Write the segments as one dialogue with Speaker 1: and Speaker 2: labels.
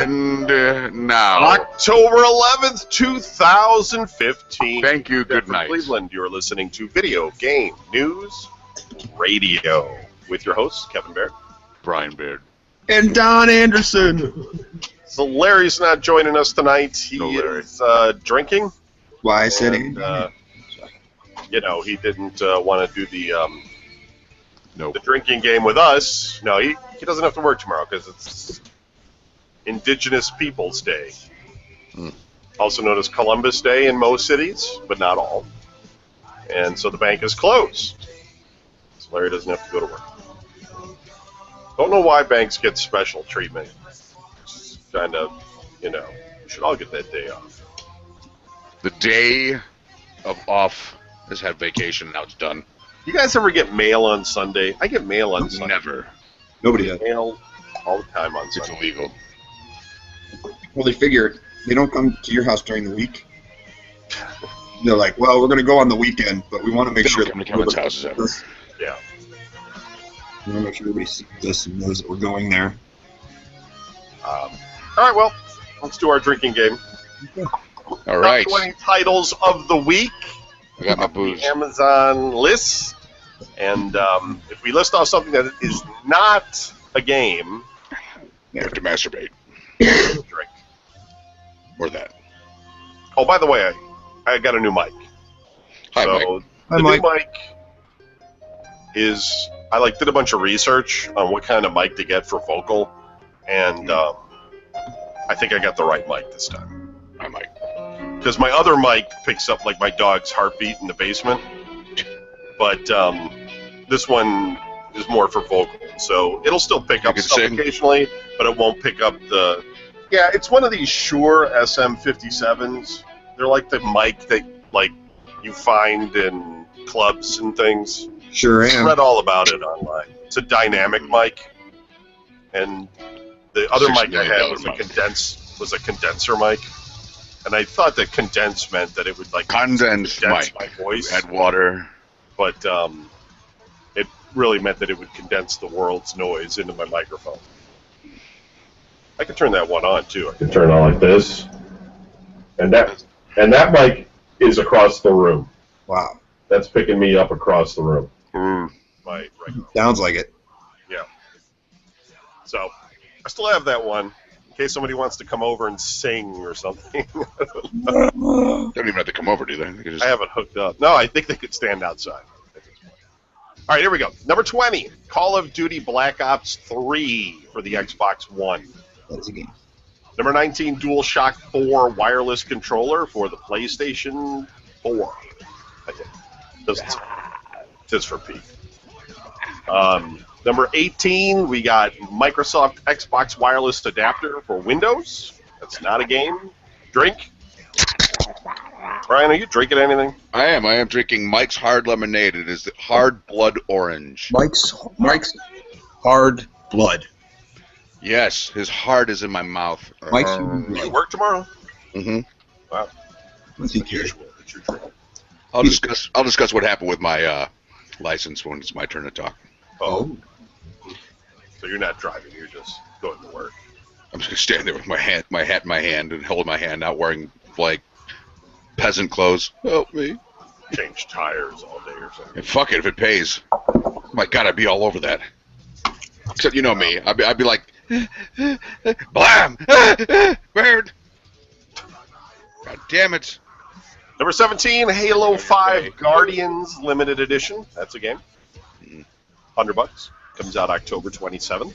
Speaker 1: And now,
Speaker 2: October 11th, 2015.
Speaker 1: thank you, good
Speaker 2: From
Speaker 1: night.
Speaker 2: Cleveland, you're listening to Video Game News Radio with your host, Kevin Baird.
Speaker 1: Brian Beard.
Speaker 3: And Don Anderson.
Speaker 2: So Larry's not joining us tonight. He
Speaker 1: No, Larry.
Speaker 2: is drinking.
Speaker 3: Why I said
Speaker 2: And, he didn't want to do the drinking game with us. No, he doesn't have to work tomorrow because it's Indigenous Peoples Day. Also known as Columbus Day in most cities, but not all. And so the bank is closed. So Larry doesn't have to go to work. Don't know why banks get special treatment. Just kind of, we should all get that day off.
Speaker 1: The day of off has had vacation, now it's done.
Speaker 2: You guys ever get mail on Sunday? I get mail on Sunday.
Speaker 1: Never.
Speaker 3: Nobody does.
Speaker 2: Mail all the time on
Speaker 1: It's
Speaker 2: Sunday.
Speaker 1: illegal.
Speaker 3: Well, they figure they don't come to your house during the week. They're like, well, we're going to go on the weekend, but we want to make sure
Speaker 1: Come to Kevin's houses ever.
Speaker 2: Yeah.
Speaker 3: We want to make sure everybody sees this and knows that we're going there.
Speaker 2: All right, well, let's do our drinking game.
Speaker 1: All right.
Speaker 2: Top 20 titles of the week.
Speaker 1: I got my booze.
Speaker 2: Amazon list. And if we list off something that is not a game,
Speaker 1: You have to masturbate.
Speaker 2: drink.
Speaker 1: Or that.
Speaker 2: Oh, by the way, I got a new mic.
Speaker 1: Hi, Mike.
Speaker 2: So
Speaker 3: Hi,
Speaker 2: the
Speaker 3: Mike.
Speaker 2: new mic is, I did a bunch of research on what kind of mic to get for vocal, and I think I got the right mic this time.
Speaker 1: Hi, Mike.
Speaker 2: Because my other mic picks up like my dog's heartbeat in the basement, but this one is more for vocal, so it'll still pick up
Speaker 1: can
Speaker 2: stuff
Speaker 1: sing?
Speaker 2: occasionally, but it won't pick up the. Yeah, it's one of these Shure SM57s. They're like the mic that you find in clubs and things.
Speaker 3: Sure
Speaker 2: I
Speaker 3: am.
Speaker 2: read all about it online. It's a dynamic mic, and the other mic I had was
Speaker 1: $60
Speaker 2: a condenser mic, and I thought that condense meant that it would
Speaker 1: Condensed
Speaker 2: condense
Speaker 1: mic.
Speaker 2: my voice,
Speaker 1: Add water.
Speaker 2: but it really meant that it would condense the world's noise into my microphone. I could turn that one on too. I could turn it on like this, and that mic is across the room.
Speaker 3: Wow.
Speaker 2: That's picking me up across the room.
Speaker 1: Mm.
Speaker 2: My regular.
Speaker 3: Sounds like it.
Speaker 2: Yeah. So I still have that one in case somebody wants to come over and sing or something.
Speaker 1: Don't even have to come over, do they? They can just...
Speaker 2: I have it hooked up. No, I think they could stand outside. All right, here we go. Number 20, Call of Duty Black Ops 3 for the Xbox One.
Speaker 3: That is a game.
Speaker 2: Number 19, DualShock 4 wireless controller for the PlayStation 4. I think. Just for Pete. Number 18, we got Microsoft Xbox wireless adapter for Windows. That's not a game. Drink. Brian, are you drinking anything?
Speaker 1: I am drinking Mike's Hard Lemonade. It is the Hard Blood Orange.
Speaker 3: Mike's hard blood.
Speaker 1: Yes, his heart is in my mouth.
Speaker 3: Mike's
Speaker 2: Do you work tomorrow?
Speaker 1: Mm-hmm.
Speaker 2: Wow.
Speaker 3: What's he care?
Speaker 2: Unusual that you're drinking.
Speaker 1: I'll discuss what happened with my license when it's my turn to talk.
Speaker 2: Oh. So you're not driving, you're just going to work.
Speaker 1: I'm just gonna stand there with my hat in my hand and hold my hand out, wearing peasant clothes. Help me.
Speaker 2: Change tires all day or something.
Speaker 1: And fuck it if it pays. My God, I'd be all over that. Except you know me, I'd be like, blam, Baird. God damn it.
Speaker 2: Number 17, Halo 5 Guardians Limited Edition. That's a game. $100. Comes out October 27th.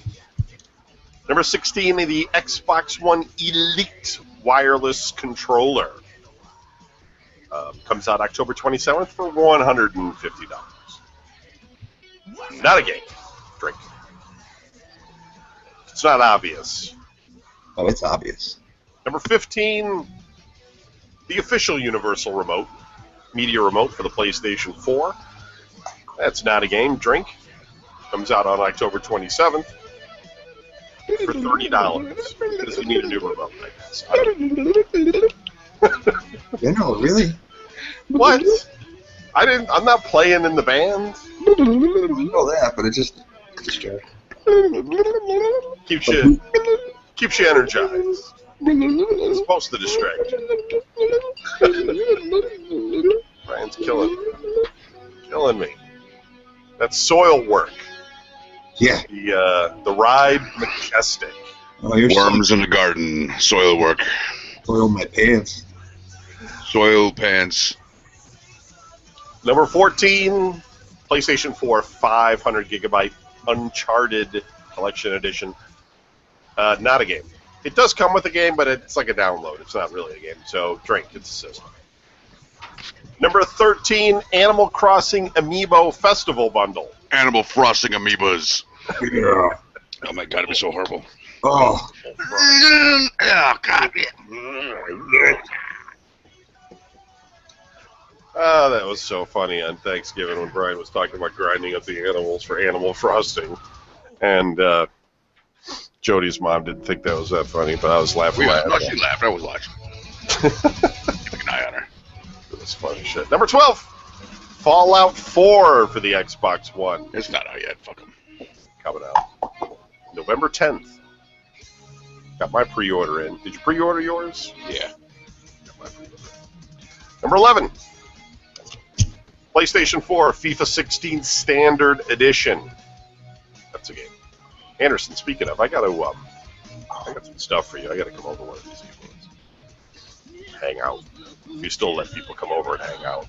Speaker 2: Number 16, the Xbox One Elite Wireless Controller. Comes out October 27th for $150. Not a game. Drink. It's not obvious.
Speaker 3: Oh, it's obvious.
Speaker 2: Number 15, the official Universal Remote, Media Remote for the PlayStation 4. That's not a game. Drink. Comes out on October 27th for $30. Because you need a new remote, I guess. I don't-
Speaker 3: You know, really?
Speaker 2: What? I'm not playing in the band.
Speaker 3: I know that, but it just distracting.
Speaker 2: Keeps you Keeps you energized. It's supposed to distract you. Brian's killing me. That's Soil Work.
Speaker 3: Yeah.
Speaker 2: The Ride Majestic.
Speaker 3: Oh, you're
Speaker 1: Worms in the garden. Soil work.
Speaker 3: soiled my pants.
Speaker 1: Soil pants.
Speaker 2: Number 14, PlayStation 4 500 gigabyte Uncharted Collection Edition. Not a game. It does come with a game, but it's like a download. It's not really a game. So drink. It's a system. Number 13, Animal Crossing Amiibo Festival Bundle.
Speaker 1: Animal frosting amoebas.
Speaker 3: Yeah.
Speaker 1: Oh my god, it'd be so horrible.
Speaker 3: Oh.
Speaker 1: Oh god.
Speaker 2: Oh, that was so funny on Thanksgiving when Brian was talking about grinding up the animals for animal frosting. And Jody's mom didn't think that was that funny, but I was laughing.
Speaker 1: No, she laughed. I was watching. Keep an eye on her.
Speaker 2: It was funny shit. Number 12, Fallout 4 for the Xbox One.
Speaker 1: It's not out yet. Fuck them.
Speaker 2: Coming out November 10th. Got my pre-order in. Did you pre-order yours?
Speaker 1: Yeah.
Speaker 2: Got my pre-order. Number 11, PlayStation 4 FIFA 16 Standard Edition. That's a game. Anderson, speaking of, I got some stuff for you. I got to come over one of these evenings. Hang out. You still let people come over and hang out.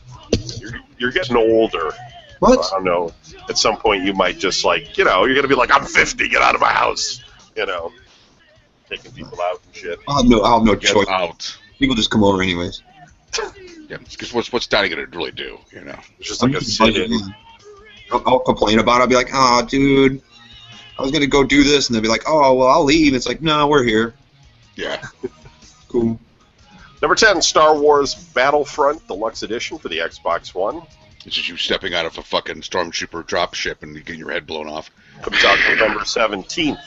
Speaker 2: You're getting older.
Speaker 3: What?
Speaker 2: I don't know. At some point, you might just you're going to be like, I'm 50, get out of my house. Taking people out and shit.
Speaker 3: I'll have no
Speaker 1: Get
Speaker 3: choice.
Speaker 1: out.
Speaker 3: People just come over anyways.
Speaker 1: Yeah, because what's Daddy gonna really do?
Speaker 2: It's just like a sit-in.
Speaker 3: I'll complain about it. I'll be like, oh, dude, I was going to go do this. And they'll be like, oh, well, I'll leave. It's like, no, we're here.
Speaker 1: Yeah.
Speaker 3: Cool.
Speaker 2: Number 10, Star Wars Battlefront Deluxe Edition for the Xbox One.
Speaker 1: It's just you stepping out of a fucking stormtrooper dropship and getting your head blown off.
Speaker 2: Comes out November 17th.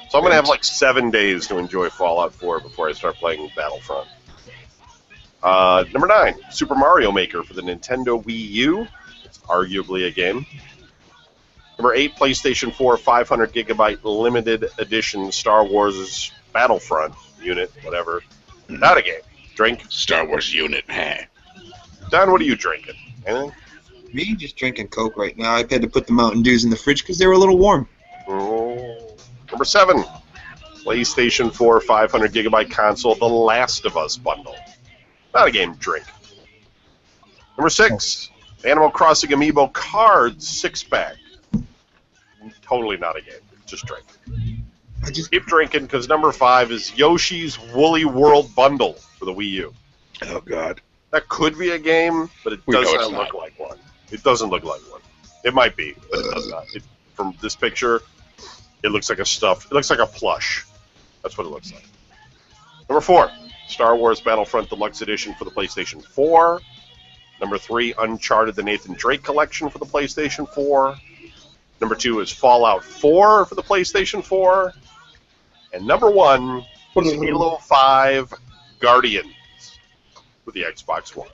Speaker 2: So I'm going to have 7 days to enjoy Fallout 4 before I start playing Battlefront. Number 9, Super Mario Maker for the Nintendo Wii U. It's arguably a game. Number 8, PlayStation 4 500 gigabyte limited edition Star Wars Battlefront unit, whatever. Not a game. Drink.
Speaker 1: Star Wars unit. Huh?
Speaker 2: Don, what are you drinking? Anything?
Speaker 3: Me just drinking Coke right now. I've had to put the Mountain Dews in the fridge because they were a little warm.
Speaker 2: Number 7, PlayStation 4 500 gigabyte console, The Last of Us bundle. Not a game. Drink. Number 6, Animal Crossing Amiibo Cards 6-pack. Totally not a game. Just drink. Keep drinking, because number 5 is Yoshi's Woolly World bundle for the Wii U.
Speaker 1: Oh god.
Speaker 2: That could be a game, but it does not look like one. It doesn't look like one. It might be, but it does not. From this picture, it looks like it looks like a plush. That's what it looks like. Number 4, Star Wars Battlefront Deluxe Edition for the PlayStation 4. Number 3, Uncharted the Nathan Drake Collection for the PlayStation 4. Number 2 is Fallout 4 for the PlayStation 4. And number 1 is Halo 5 Guardians for the Xbox One.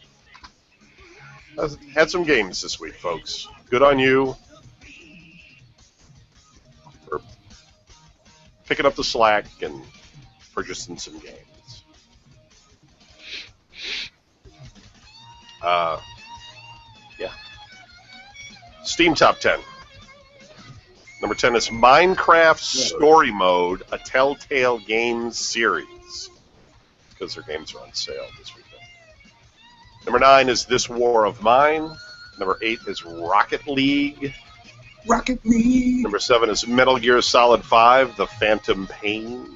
Speaker 2: Had some games this week, folks. Good on you for picking up the slack and purchasing some games. Yeah. Steam Top 10. Number 10 is Minecraft Story Mode, a Telltale Games series. Because their games are on sale this weekend. Number 9 is This War of Mine. Number 8 is Rocket League.
Speaker 3: Rocket League.
Speaker 2: Number 7 is Metal Gear Solid 5, The Phantom Pain.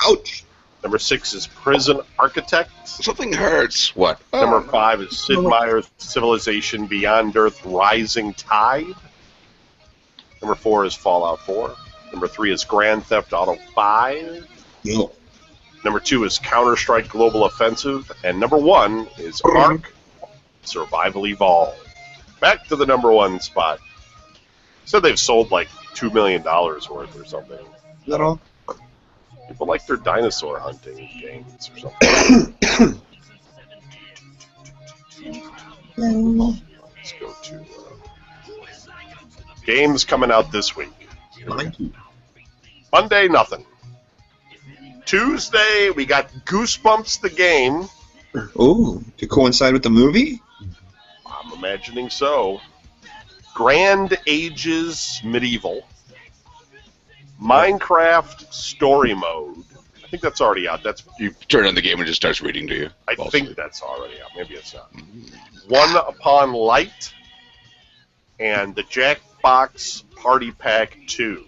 Speaker 3: Ouch.
Speaker 2: Number 6 is Prison Architect.
Speaker 1: Something hurts. What?
Speaker 2: Number 5 is Sid Meier's Civilization Beyond Earth Rising Tide. Number 4 is Fallout 4. Number 3 is Grand Theft Auto 5.
Speaker 3: Yo.
Speaker 2: Number 2 is Counter-Strike Global Offensive. And number 1 is Ark Survival Evolved. Back to the number 1 spot. Said they've sold like $2 million worth or something.
Speaker 3: Is that all?
Speaker 2: People like their dinosaur hunting games or something. Let's go to games coming out this week. Monday, nothing. Tuesday, we got Goosebumps the game.
Speaker 3: Oh, to coincide with the movie?
Speaker 2: I'm imagining so. Grand Ages Medieval. Minecraft Story Mode. I think that's already out.
Speaker 1: You turn on the game and it just starts reading to you.
Speaker 2: I think that's already out. Maybe it's not. One Upon Light and the Jackbox Party Pack 2.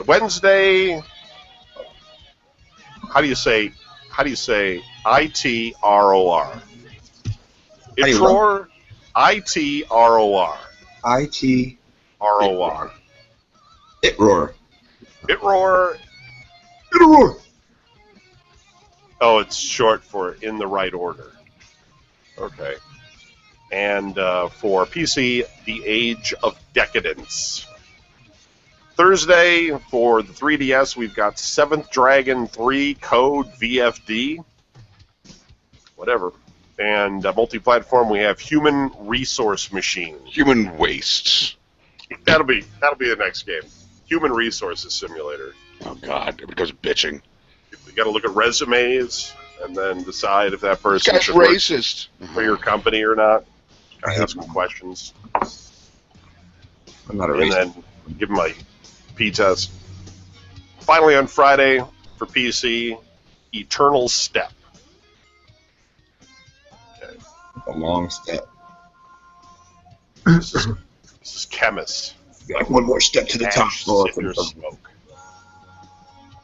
Speaker 2: Wednesday. How do you say ITROR? ITROR. ITROR.
Speaker 3: ITROR.
Speaker 2: It
Speaker 3: roar.
Speaker 2: Oh, it's short for In the Right Order. Okay. And for PC, The Age of Decadence. Thursday, for the 3DS, we've got 7th Dragon 3 Code VFD. Whatever. And multi-platform, we have Human Resource Machine.
Speaker 1: Human Waste.
Speaker 2: That'll be the next game. Human Resources Simulator.
Speaker 1: Oh, God. It becomes bitching.
Speaker 2: You got to look at resumes and then decide if that person
Speaker 1: This guy's
Speaker 2: should work
Speaker 1: racist.
Speaker 2: for your company or not. I ask them questions.
Speaker 3: I'm not a
Speaker 2: And
Speaker 3: racist.
Speaker 2: then give them a P-test. Finally, on Friday, for PC, Eternal Step.
Speaker 3: A long step.
Speaker 2: This is Chemist.
Speaker 3: Like one more step to the top floor.
Speaker 2: Cinder Smoke.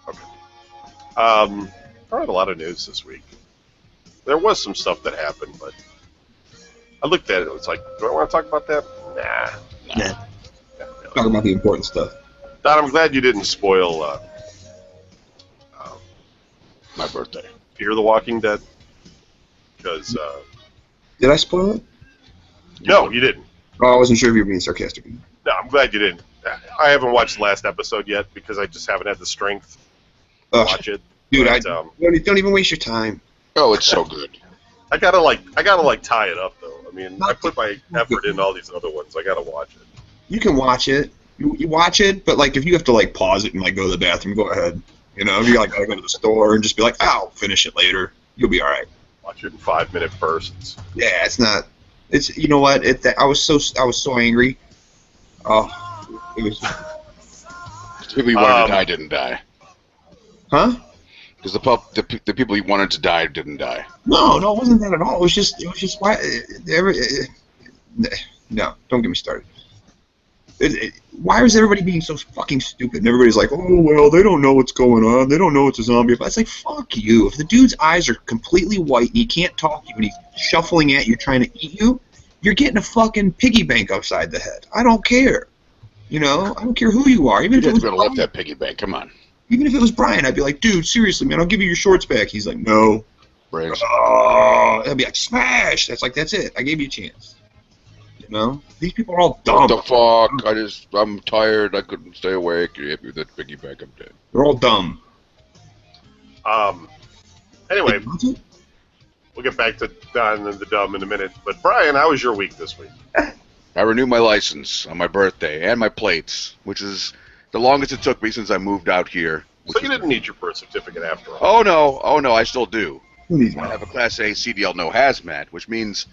Speaker 2: Okay. I don't have a lot of news this week. There was some stuff that happened, but I looked at it. It was like, do I want to talk about that? Nah.
Speaker 3: Talk about the important stuff.
Speaker 2: Don, I'm glad you didn't spoil
Speaker 1: My birthday.
Speaker 2: Fear the Walking Dead. Because,
Speaker 3: Did I spoil it?
Speaker 2: no, you didn't.
Speaker 3: Oh, I wasn't sure if you were being sarcastic.
Speaker 2: No, I'm glad you didn't. I haven't watched the last episode yet because I just haven't had the strength to watch it.
Speaker 3: Dude,
Speaker 2: But,
Speaker 3: don't even waste your time.
Speaker 1: Oh, it's so good.
Speaker 2: I gotta tie it up though. I mean, I put my effort in all these other ones. I gotta watch it.
Speaker 3: You can watch it. You watch it, but like if you have to like pause it and like go to the bathroom, go ahead. You know, if you like gotta go to the store and just be like, "I'll finish it later," you'll be all right.
Speaker 2: Watch it in 5-minute bursts.
Speaker 3: Yeah, it's not. It's you know what? I was so angry. Oh, it was.
Speaker 1: The people you wanted to die didn't die.
Speaker 3: Huh?
Speaker 1: Because the people you wanted to die didn't die.
Speaker 3: No, it wasn't that at all. It was just why. No, don't get me started. Why is everybody being so fucking stupid? And everybody's like, oh, well, they don't know what's going on. They don't know it's a zombie. But it's like, fuck you. If the dude's eyes are completely white and he can't talk to you and he's shuffling at you trying to eat you, you're getting a fucking piggy bank upside the head. I don't care. You know? I don't care who you are. Even
Speaker 1: You
Speaker 3: if it
Speaker 1: guys
Speaker 3: was
Speaker 1: better left that piggy bank. Come on.
Speaker 3: Even if it was Brian, I'd be like, dude, seriously, man, I'll give you your shorts back. He's like, no.
Speaker 1: Braves.
Speaker 3: Oh, I'd be like, smash. That's it. I gave you a chance. You know? These people are all dumb.
Speaker 1: What the fuck? I'm tired. I couldn't stay awake. You hit me with that piggy bank. I'm dead.
Speaker 3: They're all dumb.
Speaker 2: Anyway, we'll get back to Don and the dumb in a minute. But Brian, how was your week this week?
Speaker 1: I renewed my license on my birthday and my plates, which is the longest it took me since I moved out here.
Speaker 2: So you didn't need your birth certificate after all.
Speaker 1: Oh no, I still do. I have a Class A CDL no hazmat, which means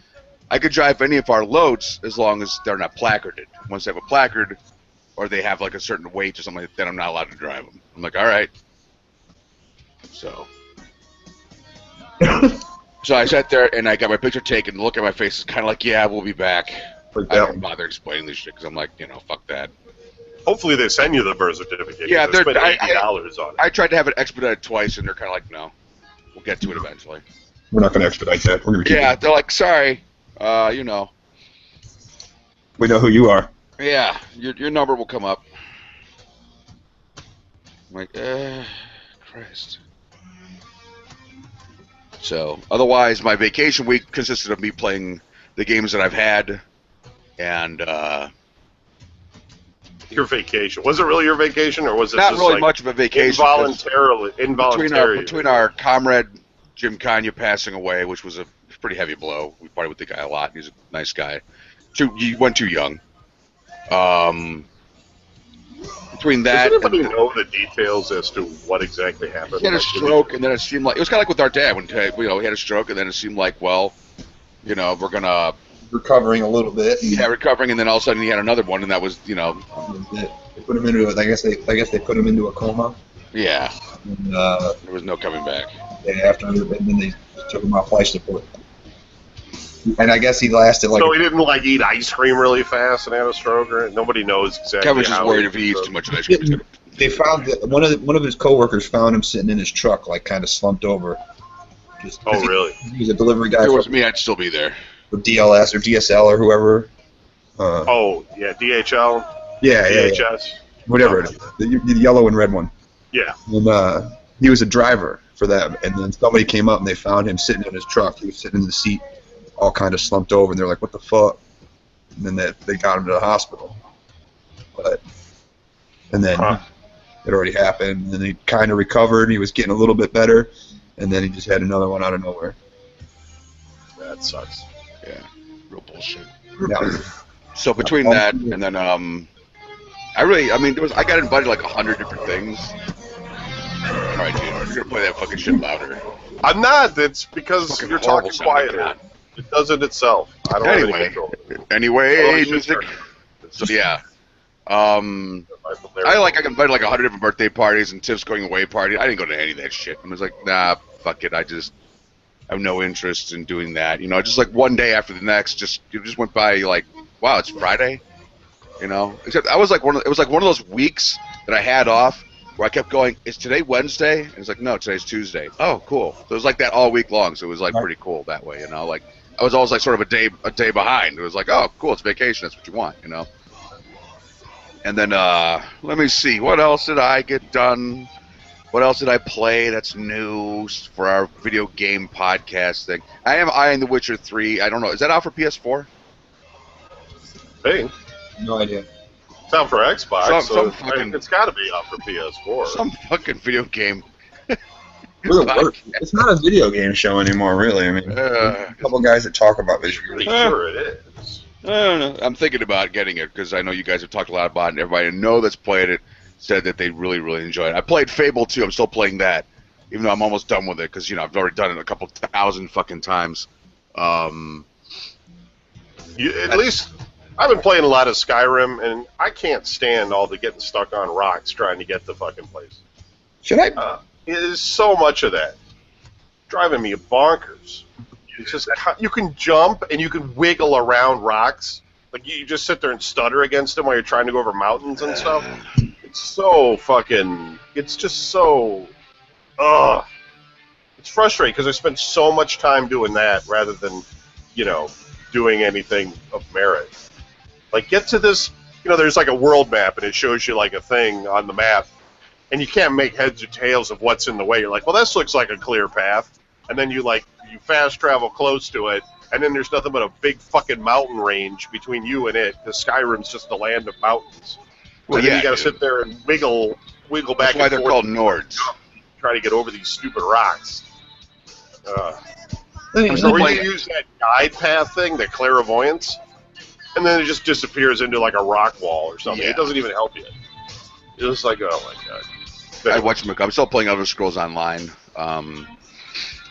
Speaker 1: I could drive any of our loads as long as they're not placarded. Once they have a placard, or they have like a certain weight or something like that, then I'm not allowed to drive them. I'm like, all right. So I sat there and I got my picture taken. The look at my face is kind of like, yeah, we'll be back. I don't bother explaining this shit because I'm like, fuck that.
Speaker 2: Hopefully they send you the birth certificate.
Speaker 1: Yeah,
Speaker 2: they spent $80 on it.
Speaker 1: I tried to have it expedited twice, and they're kind of like, no, we'll get to it eventually.
Speaker 3: We're not going to expedite that. We're going to keep it.
Speaker 1: They're like, sorry,
Speaker 3: We know who you are.
Speaker 1: Yeah, your number will come up. I'm like, Christ. So, otherwise, my vacation week consisted of me playing the games that I've had, and
Speaker 2: your vacation. Was it really your vacation, or was it
Speaker 1: not
Speaker 2: just
Speaker 1: really
Speaker 2: like
Speaker 1: much of a vacation?
Speaker 2: Involuntary.
Speaker 1: Between our comrade Jim Kanye passing away, which was a pretty heavy blow. We partied with the guy a lot. He's a nice guy. He went too young. Between that,
Speaker 2: does anybody know the details as to what exactly happened?
Speaker 1: he had a stroke, and then it seemed like it was kind of like with our dad when he had a stroke, and then it seemed like, well, we're gonna
Speaker 3: recovering a little bit.
Speaker 1: Recovering, and then all of a sudden he had another one, and that was,
Speaker 3: They put him into it. I guess they put him into a coma.
Speaker 1: Yeah.
Speaker 3: And,
Speaker 1: there was no coming back.
Speaker 3: And then they took him off life support. And I guess he lasted
Speaker 2: So he didn't eat ice cream really fast and had a stroke, or nobody knows exactly.
Speaker 1: Kevin's just worried if he eats too much ice cream.
Speaker 3: They found that one of his coworkers found him sitting in his truck, kind of slumped over.
Speaker 2: Really?
Speaker 3: He was a delivery guy.
Speaker 1: If it was me, I'd still be there.
Speaker 3: For DLS or DSL or whoever.
Speaker 2: DHL.
Speaker 3: Yeah,
Speaker 2: DHS.
Speaker 3: Whatever it is, the yellow and red one.
Speaker 2: Yeah.
Speaker 3: And he was a driver for them, and then somebody came up and they found him sitting in his truck. He was sitting in the seat, all kind of slumped over, and they're like, "What the fuck?" And then they got him to the hospital. And then it already happened, and then he kind of recovered. He was getting a little bit better, and then he just had another one out of nowhere.
Speaker 2: That sucks.
Speaker 1: Yeah, real bullshit.
Speaker 3: Yeah.
Speaker 1: So between that and then I got invited 100 different things. All right, dude, you're gonna play that fucking shit louder.
Speaker 2: I'm not. It's because you're talking quieter. It does it itself. I don't have any control.
Speaker 1: Anyway, music. So yeah. I got invited 100 different birthday parties and Tiff's going away party. I didn't go to any of that shit. I was like, nah, fuck it. I have no interest in doing that. Just one day after the next, it just went by wow, it's Friday. Except I was it was one of those weeks that I had off where I kept going, is today Wednesday? And it's like, no, today's Tuesday. Oh, cool. So it was like that all week long. So it was pretty cool that way. I was always sort of a day behind. It was like, oh, cool, it's vacation. That's what you want, And then let me see, what else did I get done? What else did I play that's new for our video game podcast thing? I am eyeing The Witcher 3. I don't know. Is that out for PS4?
Speaker 2: Hey.
Speaker 3: No idea.
Speaker 2: It's out for Xbox, it's got to be out for PS4.
Speaker 1: Some fucking video game.
Speaker 3: It's not a video game show anymore, really. I mean, a couple guys that talk about this.
Speaker 2: Pretty sure it is.
Speaker 1: I don't know. I'm thinking about getting it because I know you guys have talked a lot about it, and everybody I know that's played it said that they really, really enjoyed it. I played Fable 2. I'm still playing that, even though I'm almost done with it because, I've already done it a couple thousand fucking times.
Speaker 2: At least I've been playing a lot of Skyrim, and I can't stand all the getting stuck on rocks trying to get the fucking place.
Speaker 3: Should I?
Speaker 2: It is so much of that. Driving me bonkers. It's just, you can jump and you can wiggle around rocks. You just sit there and stutter against them while you're trying to go over mountains and stuff. It's so fucking... It's just so... It's frustrating because I spend so much time doing that rather than, doing anything of merit. Get to this... there's a world map and it shows you a thing on the map and you can't make heads or tails of what's in the way. You're like, well, this looks like a clear path. And then you fast travel close to it, and then there's nothing but a big fucking mountain range between you and it. The Skyrim's just a land of mountains. Well, and then you got to sit there and wiggle back and forth.
Speaker 1: That's why they're called Nords.
Speaker 2: Try to get over these stupid rocks. So
Speaker 1: you
Speaker 2: use that guide path thing, the clairvoyance, and then it just disappears into a rock wall or something.
Speaker 1: Yeah.
Speaker 2: It doesn't even help you. You're just like, oh my god.
Speaker 1: I'm still playing Elder Scrolls Online.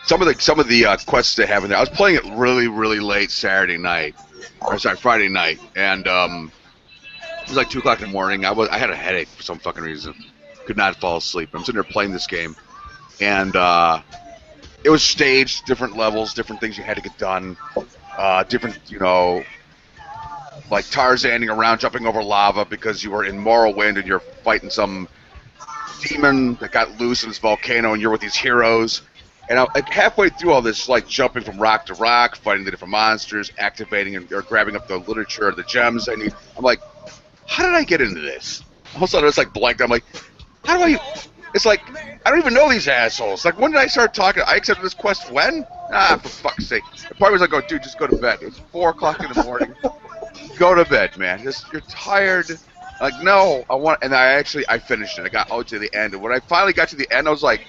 Speaker 1: Some of the quests they have in there. I was playing it really, really late Friday night, and it was 2 o'clock in the morning. I had a headache for some fucking reason. Could not fall asleep. I'm sitting there playing this game, and it was staged, different levels, different things you had to get done, different, Tarzaning around, jumping over lava because you were in Morrowind and you're fighting some demon that got loose in this volcano, and you're with these heroes. And halfway through all this, jumping from rock to rock, fighting the different monsters, activating or grabbing up the literature, the gems I need. I'm like, how did I get into this? All of a sudden, it's blanked. I'm like, how do I? It's I don't even know these assholes. When did I start talking? I accepted this quest when? For fuck's sake. The part was oh, dude, just go to bed. It's 4 o'clock in the morning. Go to bed, man. You're tired. No, I want. And I finished it. I got all to the end. And when I finally got to the end, I was like,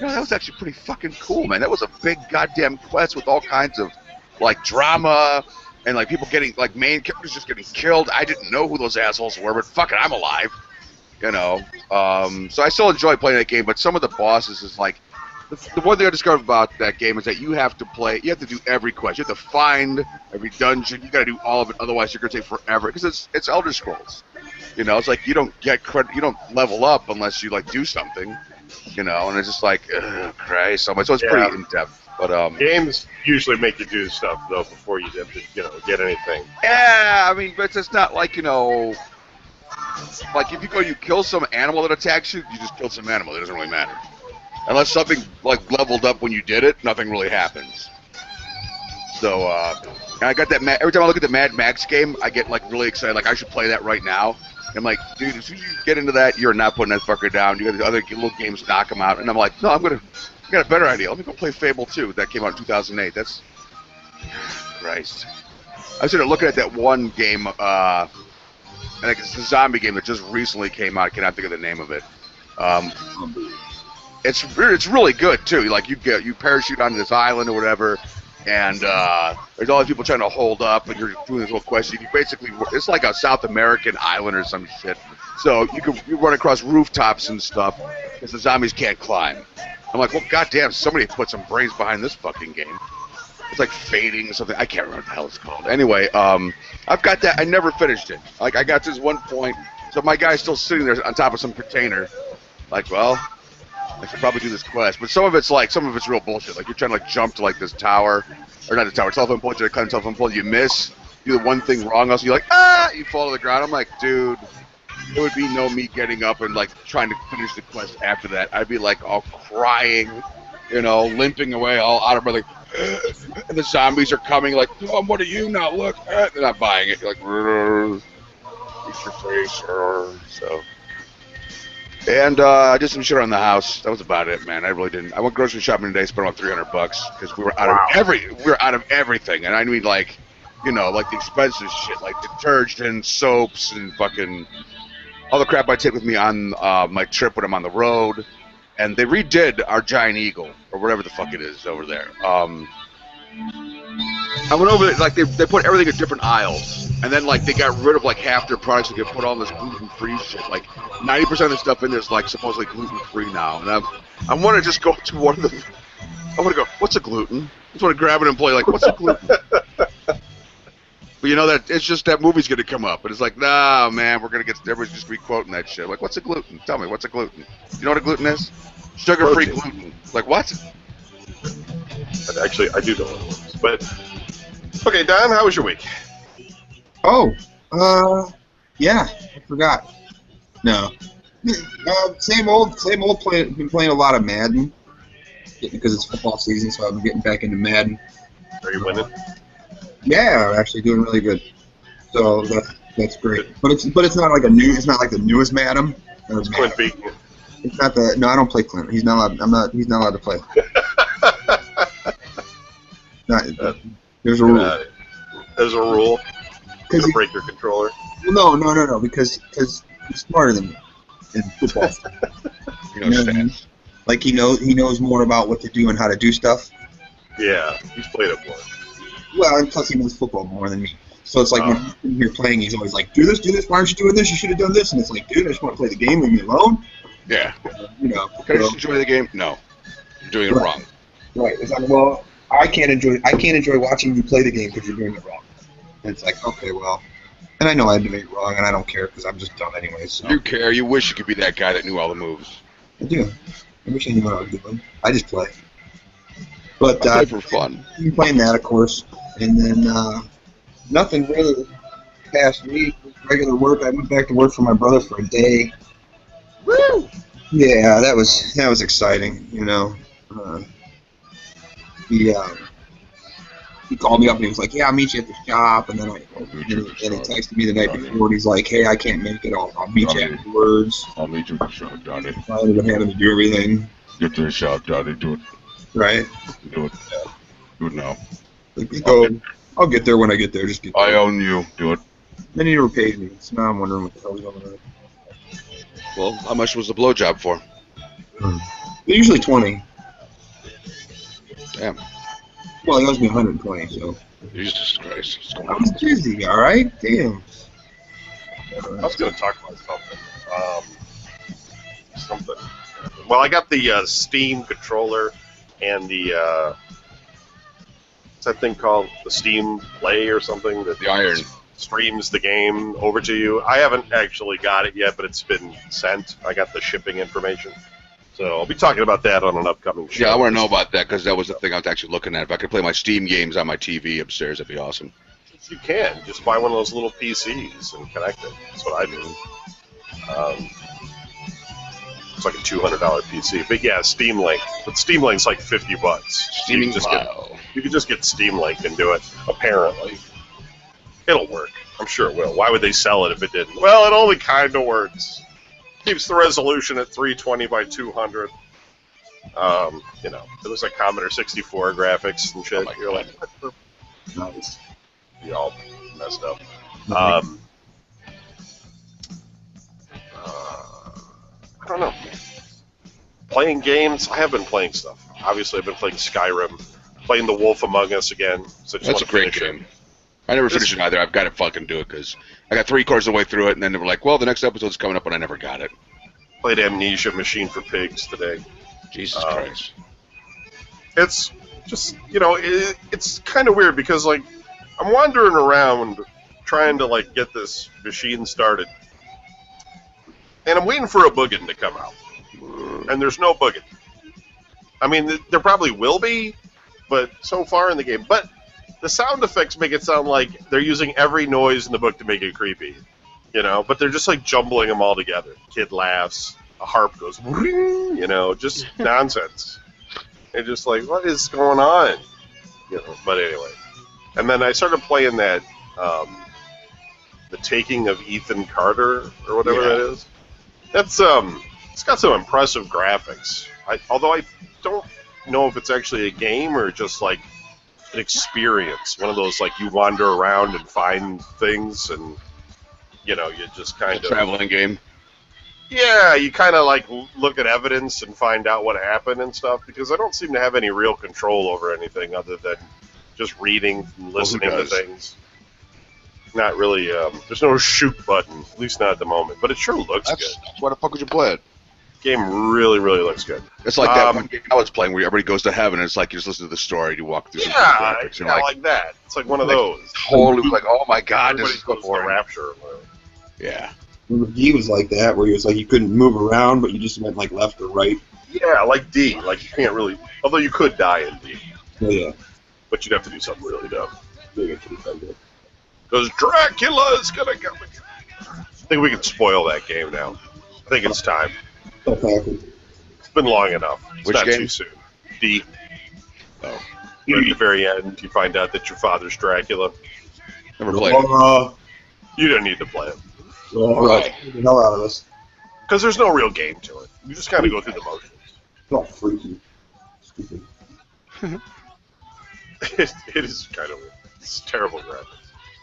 Speaker 1: that was actually pretty fucking cool, man. That was a big goddamn quest with all kinds of drama and people getting main characters just getting killed. I didn't know who those assholes were, but fuck it, I'm alive. you know. So I still enjoy playing that game, but some of the bosses is like, the one thing I discovered about that game is that you have to do every quest. You have to find every dungeon. You got to do all of it, otherwise you're gonna take forever. Because it's Elder Scrolls, you know. It's like you don't get credit, you don't level up unless you like do something, you know. And it's just like, ugh, Christ. So it's pretty in depth. But
Speaker 2: games usually make you do stuff though before you have to, get anything.
Speaker 1: yeah, I mean, but it's not like, you know, like if you kill some animal that attacks you, you just killed some animal. It doesn't really matter. Unless something like leveled up when you did it, nothing really happens. So I got that. Every time I look at the Mad Max game, I get like really excited. Like I should play that right now. And I'm like, dude, as soon as you get into that, you're not putting that fucker down. You got the other little games knock them out. And I'm like, no, I got a better idea. Let me go play Fable 2. That came out in 2008. That's Christ. I was looking at that one game. I think it's a zombie game that just recently came out. I cannot think of the name of it. It's really good too. Like you parachute onto this island or whatever, and there's all these people trying to hold up, and you're doing this little quest. You basically, it's like a South American island or some shit. So you run across rooftops and stuff because the zombies can't climb. I'm like, well, goddamn, somebody put some brains behind this fucking game. It's like Fading or something. I can't remember what the hell it's called. Anyway, I've got that. I never finished it. Like I got to this one point, so my guy's still sitting there on top of some container. Like, well, I should probably do this quest, but some of it's real bullshit. Like you're trying to like jump to like this tower, or not the tower, telephone pole, to climb the telephone pole, you miss, you do the one thing wrong, also you're like, you fall to the ground. I'm like, dude, it would be no me getting up and like trying to finish the quest after that. I'd be like all crying, you know, limping away, all out of breath, like, and the zombies are coming, like, oh, what are you now? Look, they're not buying it. You're like, eat your face, so. And I did some shit around the house. That was about it, man. I really didn't. I went grocery shopping today, spent about $300 because we were out of everything, and I mean like, you know, like the expensive shit, like detergent, soaps, and fucking all the crap I take with me on my trip when I'm on the road. And they redid our Giant Eagle or whatever the fuck it is over there. I went over there, like they put everything in different aisles, and then like they got rid of like half their products. They could put all this gluten-free shit. Like 90% of the stuff in there is like supposedly gluten-free now. And I want to just go to one of the. I want to go. What's a gluten? I just want to grab it and play like, what's a gluten? But you know that it's just that movie's gonna come up, and it's like, nah, man, we're gonna get everybody's just re-quoting that shit. Like, what's a gluten? Tell me, what's a gluten? You know what a gluten is? Sugar-free gluten. Like what?
Speaker 2: Actually, I do know what it is. But okay, Don, how was your week?
Speaker 3: Oh, yeah, I forgot. No, same old. Been playing a lot of Madden because it's football season, so I've been getting back into Madden.
Speaker 2: Are you winning?
Speaker 3: Yeah, I'm actually doing really good. So that's great. But it's not like it's not like the newest Madden.
Speaker 2: It's Clint beating you.
Speaker 3: It's not the. No, I don't play Clint. He's not allowed. He's not allowed to play. There's a rule.
Speaker 2: There's a rule. You're gonna break your controller.
Speaker 3: Well, no. Because he's smarter than me in football. Like he knows more about what to do and how to do stuff.
Speaker 2: Yeah, he's played it more.
Speaker 3: Well, and plus he knows football more than me. So it's like when you're playing, he's always like, do this. Why aren't you doing this? You should have done this. And it's like, dude, I just want to play the game. Leave me alone.
Speaker 1: Yeah.
Speaker 3: You know.
Speaker 1: Can I just enjoy the game? No. You're doing it wrong.
Speaker 3: Right. It's like, well, I can't enjoy watching you play the game because you're doing it wrong. And it's like, okay, well, and I know I'm doing it wrong, and I don't care because I'm just dumb anyways. So.
Speaker 1: You care. You wish you could be that guy that knew all the moves.
Speaker 3: I do. I wish I knew what I was doing. I just play. But
Speaker 1: I play for fun.
Speaker 3: I'm playing that, of course, and then nothing really past week. Regular work. I went back to work for my brother for a day.
Speaker 1: Woo!
Speaker 3: Yeah, that was exciting. You know, he called me up and he was like, "Yeah, I'll meet you at the shop." And then he texted me the night before and he's like, "Hey, I can't make it. I'll meet you afterwards."
Speaker 4: I'll meet you at the shop, Daddy.
Speaker 3: I ended up having to do everything.
Speaker 4: Get to the shop, Daddy. Do it.
Speaker 3: Right.
Speaker 4: Do it. Do it now.
Speaker 3: I'll get there when I get there. Just get there.
Speaker 4: I own you. Do it.
Speaker 3: Then he never paid me, so now I'm wondering what the hell's going on.
Speaker 1: Well, how much was the blowjob for?
Speaker 3: They're usually 20.
Speaker 1: Damn.
Speaker 3: Well, he owes me 120, so.
Speaker 1: Jesus Christ. What's going
Speaker 3: I
Speaker 1: on?
Speaker 3: was busy, alright? Damn.
Speaker 2: I was going to talk about something. something. Well, I got the Steam controller and the what's that thing called? The Steam Play or something that
Speaker 1: The Iron.
Speaker 2: streams the game over to you. I haven't actually got it yet, but it's been sent. I got the shipping information. So I'll be talking about that on an upcoming show.
Speaker 1: Yeah, I want to know about that because that was the thing I was actually looking at. If I could play my Steam games on my TV upstairs, that'd be awesome.
Speaker 2: You can. Just buy one of those little PCs and connect it. That's what I do. It's like a $200 PC. But yeah, Steam Link. But Steam Link's like $50.
Speaker 1: Steaming
Speaker 2: You can just get Steam Link and do it, apparently. It'll work. I'm sure it will. Why would they sell it if it didn't? Well, it only kind of works. Keeps the resolution at 320 by 200. You know, it looks like Commodore 64 graphics and shit.
Speaker 1: Oh my
Speaker 2: You're
Speaker 1: God.
Speaker 2: like, what the?
Speaker 3: Nice.
Speaker 2: You all messed up. I don't know. Playing games, I have been playing stuff. Obviously, I've been playing Skyrim, playing The Wolf Among Us again. So I just
Speaker 1: That's a
Speaker 2: wanna
Speaker 1: great
Speaker 2: finish it.
Speaker 1: game. I never finished it either. I've got to fucking do it because I got 3/4 of the way through it, and then they were like, well, the next episode's coming up, and I never got it.
Speaker 2: Played Amnesia Machine for Pigs today.
Speaker 1: Jesus Christ.
Speaker 2: It's just, you know, it's kind of weird because, like, I'm wandering around trying to, like, get this machine started. And I'm waiting for a Boogin to come out. And there's no Boogin. I mean, there probably will be, but so far in the game. But the sound effects make it sound like they're using every noise in the book to make it creepy. You know, but they're just, like, jumbling them all together. Kid laughs, a harp goes, you know, just nonsense. And just like, what is going on? You know, but anyway. And then I started playing that, The Taking of Ethan Carter, or whatever that is. That's, it's got some impressive graphics. Although I don't know if it's actually a game or just like an experience. One of those, like, you wander around and find things and, you know, you just kind of...
Speaker 1: Traveling game.
Speaker 2: Yeah, you kind of, like, look at evidence and find out what happened and stuff, because I don't seem to have any real control over anything other than just reading and listening to
Speaker 1: does?
Speaker 2: things. Not really, there's no shoot button, at least not at the moment, but it sure looks good.
Speaker 1: Why the fuck would you play it?
Speaker 2: Game really, really looks good.
Speaker 1: It's like that one game I was playing where everybody goes to heaven, and it's like you just listen to the story, you walk through some graphics, and
Speaker 2: like that. It's like one of those.
Speaker 1: totally like, oh my god, this
Speaker 2: Everybody
Speaker 1: is so
Speaker 2: goes to
Speaker 1: boring.
Speaker 2: Rapture or whatever.
Speaker 1: Yeah.
Speaker 3: D was like that, where it was like you couldn't move around, but you just went like left or right.
Speaker 2: Yeah, like D. Like, you can't really... Although you could die in D.
Speaker 3: Oh, yeah.
Speaker 2: But you'd have to do something really dumb.
Speaker 3: Big into the thunder.
Speaker 2: Because Dracula's gonna come. I think we can spoil that game now. I think it's time. It's been long enough. It's
Speaker 1: Which
Speaker 2: not
Speaker 1: game?
Speaker 2: too soon. D.
Speaker 1: Oh.
Speaker 2: Right at the very end, you find out that your father's Dracula.
Speaker 1: Never played it.
Speaker 2: You don't need to play it.
Speaker 1: Right.
Speaker 3: The hell out of us.
Speaker 2: Because there's no real game to it. You just kind of go through the motions.
Speaker 3: It's all freaky. Stupid.
Speaker 2: It is kind of weird. It's terrible graphics.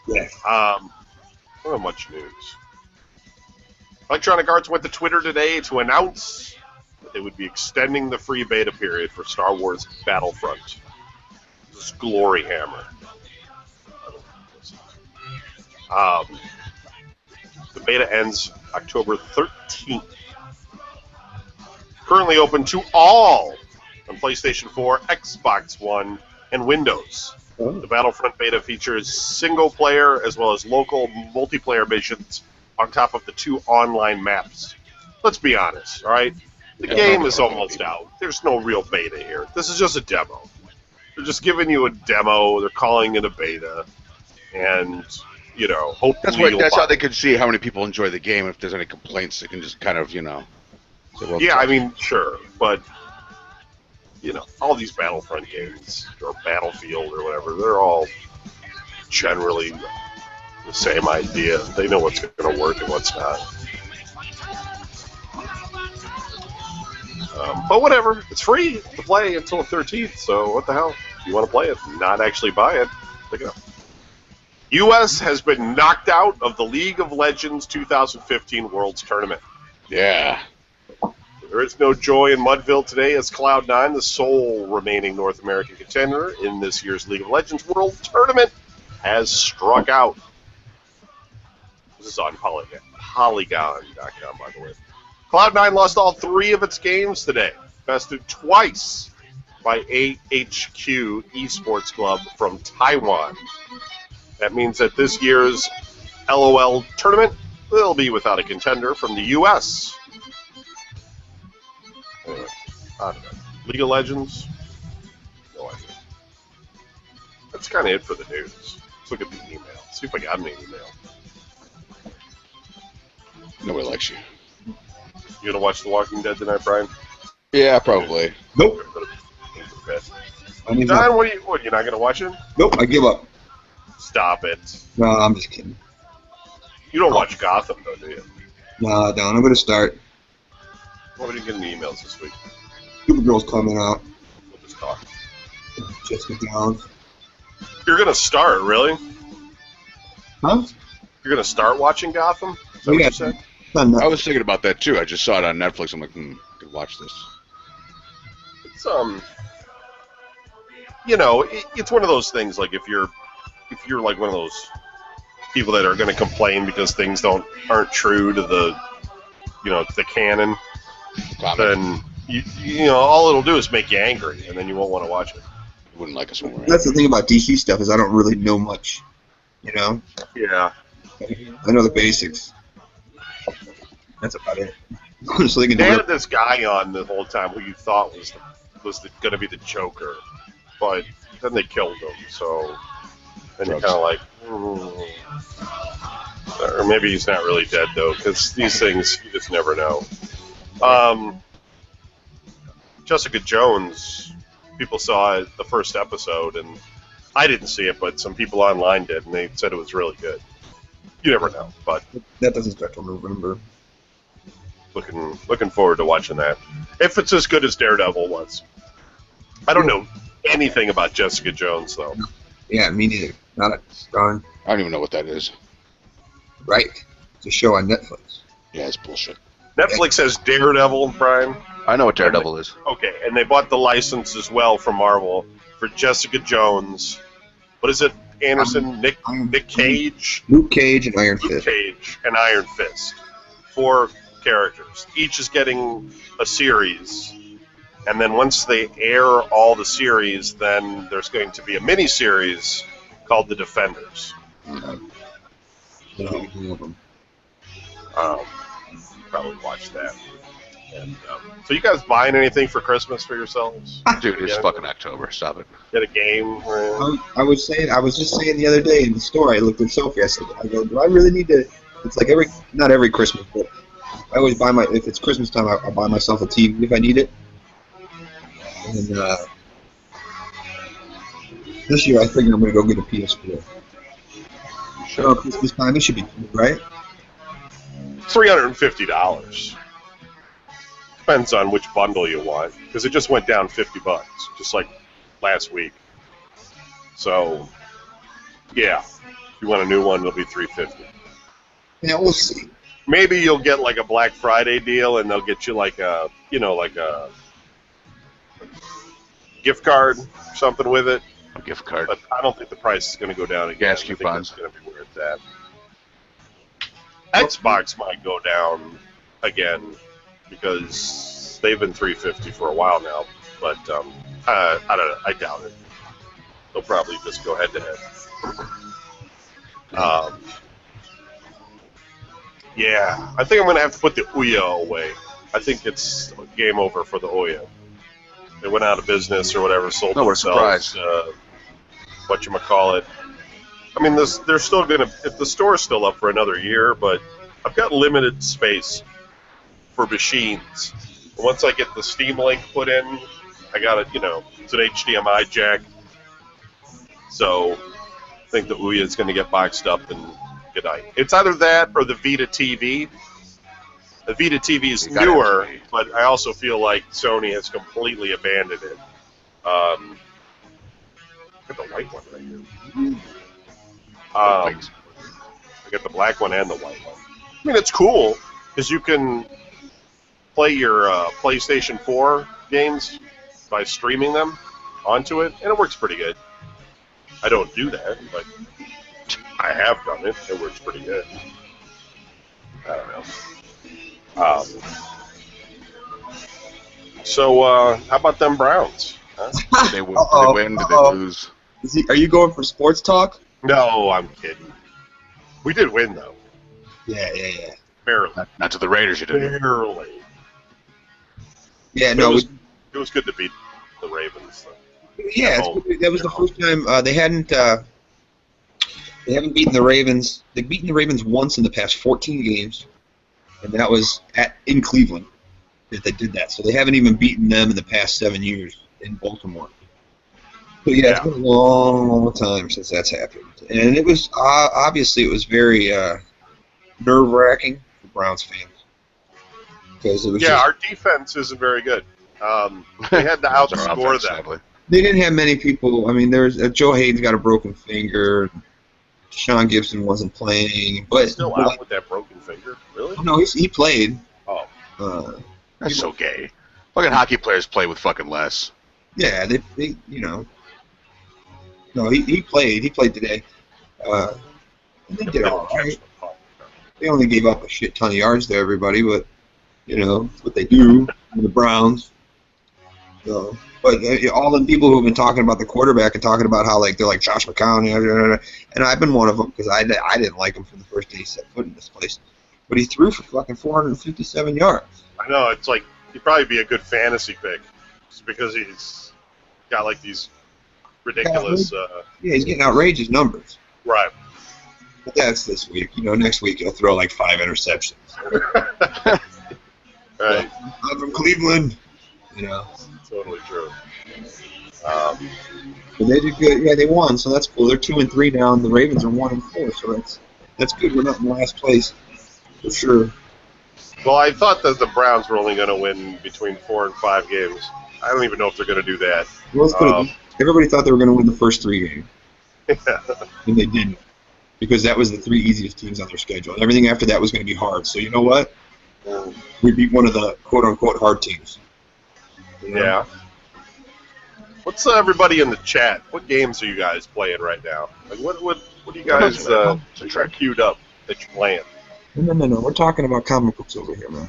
Speaker 3: Yeah.
Speaker 2: Not much news. Electronic Arts went to Twitter today to announce that they would be extending the free beta period for Star Wars Battlefront. This is Glory Hammer. The beta ends October 13th. Currently open to all on PlayStation 4, Xbox One, and Windows.
Speaker 3: Oh.
Speaker 2: The Battlefront beta features single-player as well as local multiplayer missions on top of the 2 online maps. Let's be honest, all right? The game is almost out. There's no real beta here. This is just a demo. They're just giving you a demo. They're calling it a beta. And, you know, hopefully
Speaker 1: That's how they can see how many people enjoy the game. If there's any complaints, they can just kind of, you know... say, well,
Speaker 2: Yeah, I mean, sure, but, you know, all these Battlefront games, or Battlefield or whatever, they're all generally the same idea. They know what's going to work and what's not. But whatever, it's free to play until the 13th, so what the hell? If you want to play it, not actually buy it, pick it up. U.S. has been knocked out of the League of Legends 2015 Worlds Tournament.
Speaker 1: Yeah.
Speaker 2: There is no joy in Mudville today as Cloud9, the sole remaining North American contender in this year's League of Legends World Tournament, has struck out. This is on Polygon.com, by the way. Cloud9 lost all 3 of its games today, bested twice by AHQ Esports Club from Taiwan. That means that this year's LOL tournament will be without a contender from the U.S. Anyway, I don't know. League of Legends? No idea. That's kind of it for the news. Let's look at the email. See if I got any email.
Speaker 1: Nobody likes you.
Speaker 2: You gonna watch The Walking Dead tonight, Brian?
Speaker 1: Yeah, probably.
Speaker 3: Nope. I mean,
Speaker 2: Don, what are you not gonna watch it?
Speaker 3: nope, I give up.
Speaker 2: Stop it.
Speaker 3: No, I'm just kidding.
Speaker 2: You don't watch Gotham, though, do you?
Speaker 3: No, I don't. I'm going to start.
Speaker 2: What did you get in the emails this week?
Speaker 3: Supergirl's coming out.
Speaker 2: We'll just talk.
Speaker 3: Jessica Jones.
Speaker 2: You're gonna start, really?
Speaker 3: Huh?
Speaker 2: You're gonna start watching Gotham? Is that what you said?
Speaker 1: I was thinking about that too. I just saw it on Netflix. I'm like, I could watch this.
Speaker 2: It's you know, it's one of those things. Like if you're like one of those people that are going to complain because things aren't true to the, to the canon, then you know all it'll do is make you angry, and then you won't want to watch it.
Speaker 1: You wouldn't like us when we're
Speaker 3: That's the thing about DC stuff is I don't really know much. You know.
Speaker 2: Yeah.
Speaker 3: I know the basics. That's about it. So they
Speaker 2: had this guy on the whole time who you thought was going to be the Joker, but then they killed him. So then you're kind of like, or maybe he's not really dead though, because these things you just never know. Jessica Jones, people saw the first episode, and I didn't see it, but some people online did, and they said it was really good. You never know, but
Speaker 3: that doesn't start till November.
Speaker 2: Looking forward to watching that. If it's as good as Daredevil was. I don't know anything about Jessica Jones, though.
Speaker 3: Yeah, me neither. Not a darn.
Speaker 1: I don't even know what that is.
Speaker 3: Right. It's a show on Netflix.
Speaker 1: Yeah, it's bullshit.
Speaker 2: Netflix has Daredevil, Brian.
Speaker 1: I know what Daredevil is.
Speaker 2: Okay, and they bought the license as well from Marvel for Jessica Jones. What is it? Anderson, Nick Cage?
Speaker 3: Luke Cage and Iron
Speaker 2: Luke
Speaker 3: Fist.
Speaker 2: Cage and Iron Fist. 4 characters. Each is getting a series. And then once they air all the series, then there's going to be a mini-series called The Defenders. Probably watch that. And, so you guys buying anything for Christmas for yourselves?
Speaker 1: Dude, it's fucking October. Stop it.
Speaker 2: Get a game?
Speaker 3: I was just saying the other day in the store, I looked at Sophie, I said, do I really need to, it's like not every Christmas, but I always buy if it's Christmas time, I'll buy myself a TV if I need it. And this year I figure I'm going to go get a PS4. Sure. Christmas time, it should be good, right?
Speaker 2: $350. Depends on which bundle you want, because it just went down $50, just like last week. So, yeah, if you want a new one, it'll be $350.
Speaker 3: Yeah, we'll see.
Speaker 2: Maybe you'll get like a Black Friday deal, and they'll get you like a gift card or something with it.
Speaker 1: A gift card.
Speaker 2: But I don't think the price is going to go down again.
Speaker 1: Gas coupons.
Speaker 2: I think that's going to be where it's at. Xbox might go down again because they've been $350 for a while now. But I don't know. I doubt it. They'll probably just go head to head. Yeah, I think I'm going to have to put the Ouya away. I think it's game over for the Ouya. They went out of business or whatever, sold themselves. Whatchamacallit. I mean, they're still going to, if the store's still up for another year, but I've got limited space for machines. Once I get the Steam Link put in, I got it, it's an HDMI jack. So I think the Ouya is going to get boxed up and good night. It's either that or the Vita TV. The Vita TV is newer, but I also feel like Sony has completely abandoned it. I got the white one right here. I got the black one and the white one. I mean, it's cool because you can play your PlayStation 4 games by streaming them onto it, and it works pretty good. I don't do that, but I have done it. It works pretty good. I don't know. So, how about them Browns? Huh?
Speaker 1: Did they win? Did they lose?
Speaker 3: Are you going for sports talk?
Speaker 2: No, I'm kidding. We did win, though.
Speaker 3: Yeah.
Speaker 2: Barely.
Speaker 1: Not to the Raiders, you didn't.
Speaker 2: Barely.
Speaker 3: Yeah,
Speaker 2: But
Speaker 3: no.
Speaker 2: it was good to beat the Ravens, though.
Speaker 3: Yeah, that was the first time they hadn't beaten the Ravens. They've beaten the Ravens once in the past 14 games, and that was in Cleveland that they did that. So they haven't even beaten them in the past 7 years in Baltimore. So yeah, it's been a long time since that's happened, and it was obviously it was very nerve-wracking for Browns fans because it was
Speaker 2: our defense isn't very good. They had to outscore them.
Speaker 1: Sadly.
Speaker 3: They didn't have many people. I mean, there's Joe Hayden's got a broken finger. Sean Gibson wasn't playing, but
Speaker 2: Still out with that broken finger, really?
Speaker 3: No, he played.
Speaker 2: Oh,
Speaker 1: That's so gay. Fucking hockey players play with fucking less.
Speaker 3: Yeah, they No, he played. He played today. And they did all right. They only gave up a shit ton of yards to everybody, but it's what they do. The Browns. So. But all the people who have been talking about the quarterback and talking about how they're like Josh McCown, and I've been one of them because I didn't like him from the first day he set foot in this place. But he threw for fucking 457 yards.
Speaker 2: I know, it's like he'd probably be a good fantasy pick just because he's got like these ridiculous.
Speaker 3: Yeah, he's getting outrageous numbers.
Speaker 2: Right.
Speaker 3: But that's this week. Next week he'll throw like 5 interceptions.
Speaker 2: Right.
Speaker 3: I'm from Cleveland.
Speaker 2: Totally true.
Speaker 3: But they did good. Yeah, they won, so that's cool. They're 2-3 now, and the Ravens are 1-4. So that's good. We're not in last place for sure.
Speaker 2: Well, I thought that the Browns were only going to win between 4 and 5 games. I don't even know if they're going to do that.
Speaker 3: Well, let's put it. Everybody thought they were going to win the first 3 games, and they didn't, because that was the 3 easiest teams on their schedule. And everything after that was going to be hard. So you know what? We beat one of the quote-unquote hard teams.
Speaker 2: Yeah. What's everybody in the chat? What games are you guys playing right now? Like, what do you guys queued up that you're playing?
Speaker 3: No. We're talking about comic books over here, man.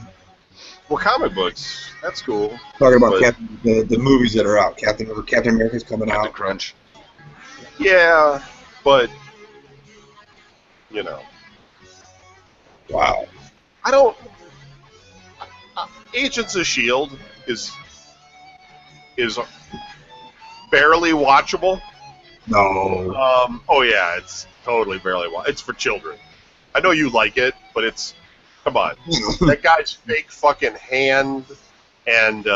Speaker 2: Well, comic books. That's cool.
Speaker 3: Talking about the movies that are out. Captain America's coming out.
Speaker 1: Crunch.
Speaker 2: Yeah, but
Speaker 3: Wow.
Speaker 2: I don't. Agents of S.H.I.E.L.D. is barely watchable.
Speaker 3: No.
Speaker 2: Oh yeah, it's totally barely watchable. It's for children. I know you like it, but it's come on. That guy's fake fucking hand, and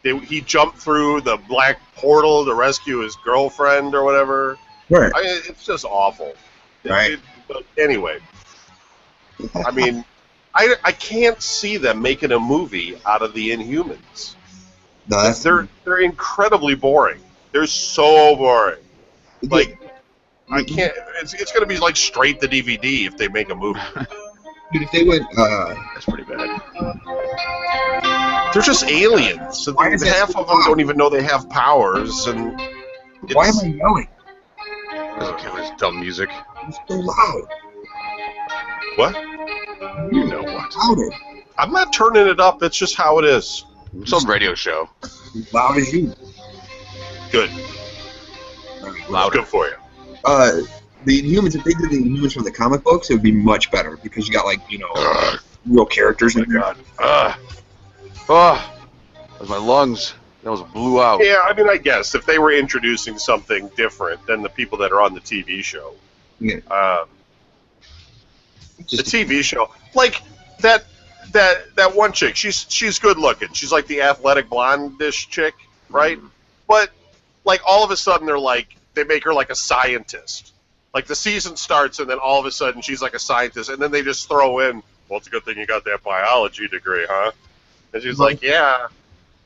Speaker 2: he jumped through the black portal to rescue his girlfriend or whatever.
Speaker 3: Right.
Speaker 2: I mean, it's just awful.
Speaker 3: Right.
Speaker 2: But anyway, I mean, I can't see them making a movie out of the Inhumans.
Speaker 3: No,
Speaker 2: they're incredibly boring. They're so boring. Like, I can't. It's going to be like straight to DVD if they make a movie.
Speaker 3: Dude, if they went,
Speaker 1: That's pretty bad.
Speaker 2: They're just aliens. So half of them don't even know they have powers, and
Speaker 3: why am I yelling?
Speaker 1: Doesn't care with his dumb music.
Speaker 3: It's so loud.
Speaker 2: What?
Speaker 1: You know what?
Speaker 3: Louder.
Speaker 2: I'm not turning it up. It's just how it is.
Speaker 1: Some radio show.
Speaker 3: As loud as you.
Speaker 2: Good.
Speaker 1: Louder.
Speaker 2: Good for you.
Speaker 3: The Inhumans, if they did the Inhumans from the comic books, it would be much better because you got real characters in there.
Speaker 1: God. That was my lungs. That was blew out.
Speaker 2: Yeah, I mean, I guess if they were introducing something different than the people that are on the TV show.
Speaker 3: Yeah.
Speaker 2: The TV show, like that one chick, she's good looking. She's like the athletic blondish chick, right? Mm-hmm. But like all of a sudden they make her like a scientist. Like the season starts and then all of a sudden she's like a scientist, and then they just throw in, well, it's a good thing you got that biology degree, huh? And she's like, yeah,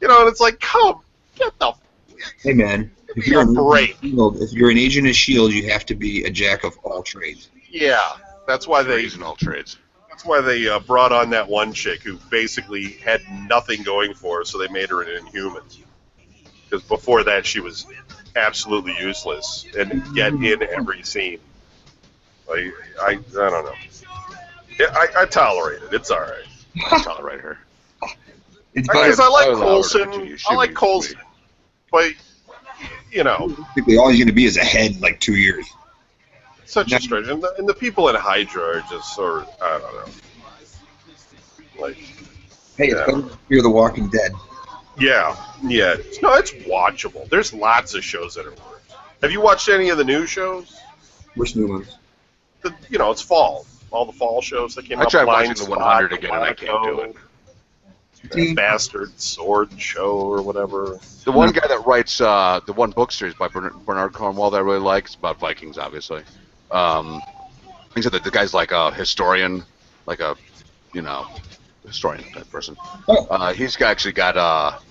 Speaker 2: and it's like, come, get the.
Speaker 3: Hey man, if you're an agent of S.H.I.E.L.D., you have to be a jack of all trades.
Speaker 2: Yeah, that's why
Speaker 1: in all trades.
Speaker 2: That's why they brought on that one chick who basically had nothing going for her, so they made her an Inhuman. Because before that, she was absolutely useless and yet in every scene. Like, I don't know. Yeah, I tolerate it. It's all right.
Speaker 1: I tolerate her.
Speaker 3: It's
Speaker 2: Because I
Speaker 1: I
Speaker 2: like
Speaker 1: allow her to
Speaker 2: Coulson.
Speaker 1: continue. She
Speaker 2: I like
Speaker 1: was
Speaker 2: Coulson, but you know,
Speaker 3: basically all he's going to be is ahead in like 2 years.
Speaker 2: such
Speaker 3: No.
Speaker 2: a stretch. And the people in Hydra are just sort of, I don't know. Like,
Speaker 3: Hey, it's better than Fear the Walking Dead.
Speaker 2: yeah. No, it's watchable. There's lots of shows that are worse. Have you watched any of the new shows?
Speaker 3: Which new ones?
Speaker 2: It's fall. All the fall shows that came
Speaker 1: I
Speaker 2: out.
Speaker 1: tried
Speaker 2: Blind
Speaker 1: watching the
Speaker 2: Spot,
Speaker 1: 100 again, and I can't do it.
Speaker 2: That Bastard Sword Show or whatever.
Speaker 1: The one guy that writes the one book series by Bernard Cornwell that I really like, it's about Vikings, obviously. He said that the guy's like a historian, like a, historian type person. He's actually got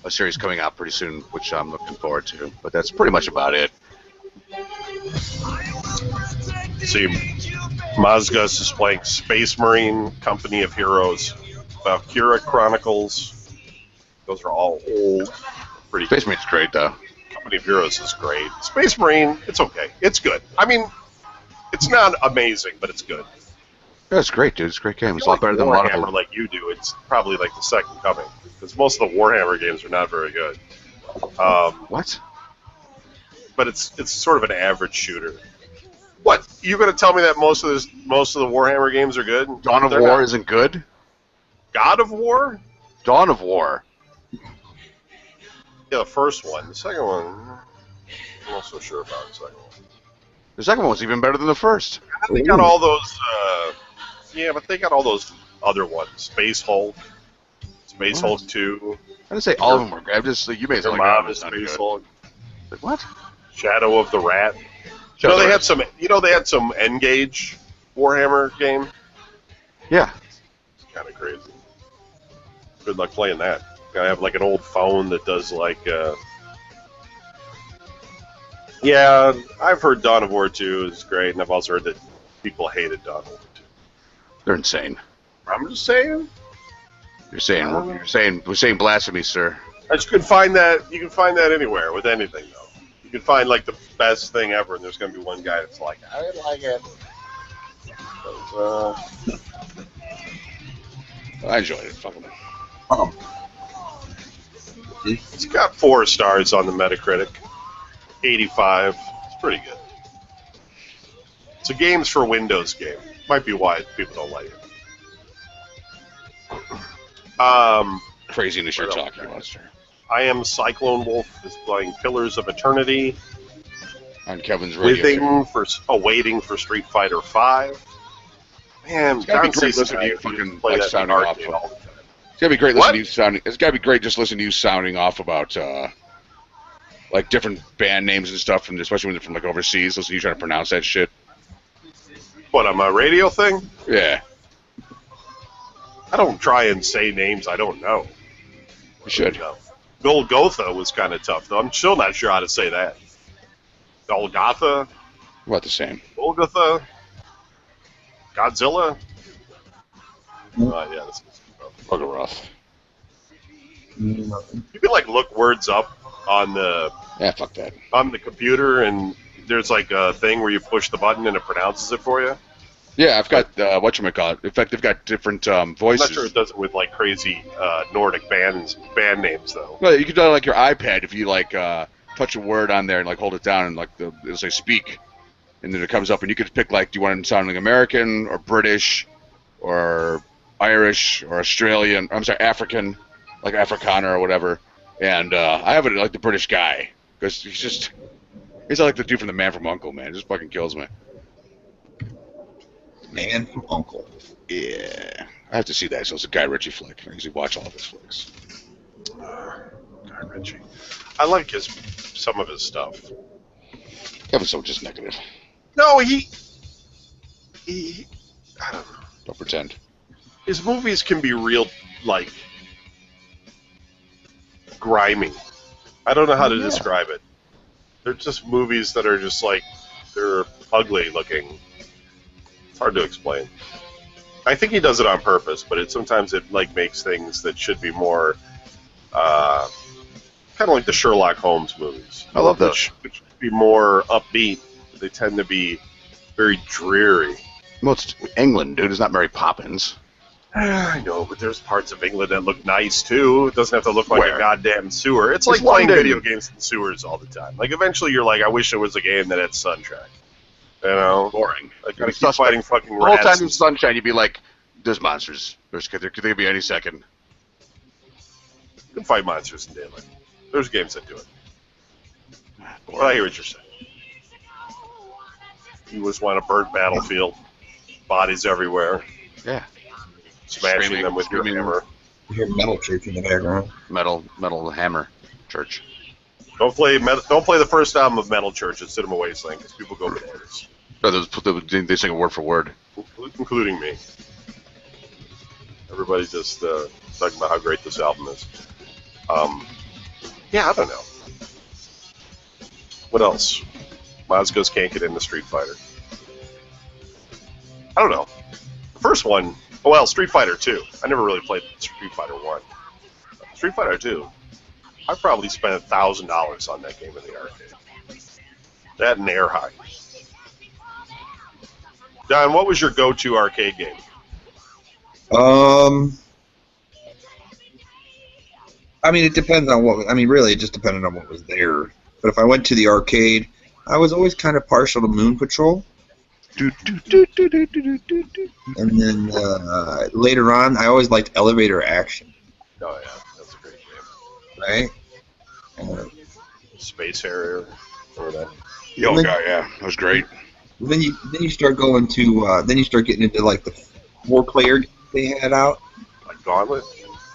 Speaker 1: a series coming out pretty soon, which I'm looking forward to. But that's pretty much about it.
Speaker 2: See, Mazgus is playing Space Marine, Company of Heroes, Valkyria Chronicles. Those are all old. Pretty
Speaker 1: Space Marine's great, though.
Speaker 2: Company of Heroes is great. Space Marine, it's okay. It's good. I mean, it's not amazing, but it's good.
Speaker 1: Yeah, it's great, dude. It's a great game. It's a
Speaker 2: You
Speaker 1: lot better than a lot of
Speaker 2: Warhammer
Speaker 1: them.
Speaker 2: like you do. It's probably like the second coming because most of the Warhammer games are not very good.
Speaker 1: What?
Speaker 2: But it's sort of an average shooter. What? You going to tell me that most of the Warhammer games are good?
Speaker 1: Dawn of
Speaker 2: They're
Speaker 1: War
Speaker 2: not.
Speaker 1: isn't good?
Speaker 2: God of War?
Speaker 1: Dawn of War.
Speaker 2: Yeah, the first one. The second one, I'm not so sure about the second one.
Speaker 1: The second one was even better than the first.
Speaker 2: And they got all those. Yeah, but they got all those other ones. Space Hulk, Space Hulk 2.
Speaker 1: I didn't say all of them were great. I'm just like, you made it
Speaker 2: Your
Speaker 1: sound like
Speaker 2: mom
Speaker 1: that
Speaker 2: is
Speaker 1: was
Speaker 2: Space
Speaker 1: good.
Speaker 2: Hulk.
Speaker 1: Like, what?
Speaker 2: Shadow of the Rat.
Speaker 1: Shadow of the
Speaker 2: They
Speaker 1: Rat.
Speaker 2: had some. They had some N-Gage Warhammer game.
Speaker 1: Yeah.
Speaker 2: It's kind of crazy. Good luck playing that. Gotta have like an old phone that does like. Yeah, I've heard Dawn of War 2 is great, and I've also heard that people hated Dawn of War 2.
Speaker 1: They're insane.
Speaker 2: I'm just saying.
Speaker 1: We're saying blasphemy, sir.
Speaker 2: I just could find that. You can find that anywhere with anything, though. You can find like the best thing ever, and there's gonna be one guy that's like, I didn't like it.
Speaker 1: I enjoyed it. Fuck 'em.
Speaker 2: It's got 4 stars on the Metacritic. 85. It's pretty good. It's a games for Windows game. Might be why people don't like it.
Speaker 1: Craziness you're
Speaker 2: What else?
Speaker 1: talking about, sir.
Speaker 2: I Am Cyclone Wolf is playing Pillars of Eternity.
Speaker 1: On Kevin's radio.
Speaker 2: Waiting for Street Fighter 5. Man,
Speaker 1: It's gotta be
Speaker 2: John
Speaker 1: great
Speaker 2: Cena
Speaker 1: listening to you
Speaker 2: used to
Speaker 1: fucking
Speaker 2: play
Speaker 1: like
Speaker 2: that in
Speaker 1: sounding
Speaker 2: the
Speaker 1: off.
Speaker 2: arcade all the time.
Speaker 1: It's gotta be great
Speaker 2: What?
Speaker 1: listening to you sounding. It's gotta be great just listening to you sounding off about like different band names and stuff, and especially when they're from like overseas. Listening to you trying to pronounce that shit.
Speaker 2: What, on my radio thing?
Speaker 1: Yeah,
Speaker 2: I don't try and say names I don't know.
Speaker 1: you should.
Speaker 2: No. Golgotha was kind of tough, though. I'm still not sure how to say that. Golgotha?
Speaker 1: About the same.
Speaker 2: Golgotha? Godzilla? Yeah, this is tough.
Speaker 1: Fucking rough.
Speaker 2: You can, like, look words up on the
Speaker 1: Fuck that.
Speaker 2: computer, and there's, like, a thing where you push the button and it pronounces it for you.
Speaker 1: Yeah, I've got whatchamacallit. In fact, they've got different
Speaker 2: I'm
Speaker 1: voices.
Speaker 2: not sure it does it with, like, crazy Nordic band names, though.
Speaker 1: Well, you can do it on, like your iPad if you like touch a word on there and like hold it down and like it'll say speak, and then it comes up and you could pick like, do you want it sounding American or British or Irish or Australian? I'm sorry, African, like Afrikaner or whatever. And I have it like the British guy because he's like the dude from The Man from U.N.C.L.E. Man. It just fucking kills me.
Speaker 3: Man from Uncle.
Speaker 1: Yeah, I have to see that. So it's a Guy Ritchie flick. I usually watch all of his flicks.
Speaker 2: Guy Ritchie. I like some of his stuff.
Speaker 1: Kevin's so just negative.
Speaker 2: No, he I don't know.
Speaker 1: Don't pretend.
Speaker 2: His movies can be real, like, grimy. I don't know how to describe it. They're just movies that are just like, they're ugly looking. It's hard to explain. I think he does it on purpose, but sometimes it like makes things that should be more, kind of like the Sherlock Holmes movies.
Speaker 1: I love those.
Speaker 2: Which should be more upbeat. They tend to be very dreary.
Speaker 1: Well, it's England, dude. It's not Mary Poppins.
Speaker 2: I know, but there's parts of England that look nice too. It doesn't have to look like
Speaker 1: Where?
Speaker 2: a goddamn sewer. It's like
Speaker 1: It's
Speaker 2: playing
Speaker 1: London.
Speaker 2: video games in sewers all the time. Like eventually you're like, I wish it was a game that had sunshine. You know?
Speaker 1: Boring.
Speaker 2: I gotta keep
Speaker 1: Suspect.
Speaker 2: fighting fucking
Speaker 1: The whole
Speaker 2: rats.
Speaker 1: time in sunshine, you'd be like, "There's monsters. There could be any second."
Speaker 2: You can fight monsters in daylight. There's games that do it. Well, I hear what you're saying. You just want a burnt battlefield, bodies everywhere,
Speaker 1: Yeah.
Speaker 2: smashing
Speaker 1: Screaming-
Speaker 2: them with your
Speaker 1: screaming.
Speaker 2: hammer.
Speaker 3: You hear Metal Church in the background.
Speaker 1: Metal Hammer Church.
Speaker 2: Don't play the first album of Metal Church at Cinema Wasteland because people go bananas,
Speaker 1: No, they sing it word for word.
Speaker 2: including me. Everybody just talking about how great this album is. Yeah, I don't know. What else? Mozgos can't get into Street Fighter. I don't know. The first one, well, Street Fighter 2. I never really played Street Fighter 1. Street Fighter 2, I probably spent $1,000 on that game in the arcade. That and Air High. Don, what was your go-to arcade game?
Speaker 3: I mean, it depends on what. I mean, really, it just depended on what was there. But if I went to the arcade, I was always kind of partial to Moon Patrol.
Speaker 1: Do, do, do, do, do, do, do, do.
Speaker 3: And then later on, I always liked Elevator Action,
Speaker 2: Oh, yeah, that's a great game.
Speaker 3: right? Uh,
Speaker 2: Space Harrier. Remember that?
Speaker 1: Oh god, yeah, that was great.
Speaker 3: then you start going to then you start getting into like the 4-player they had out.
Speaker 2: Like Gauntlet?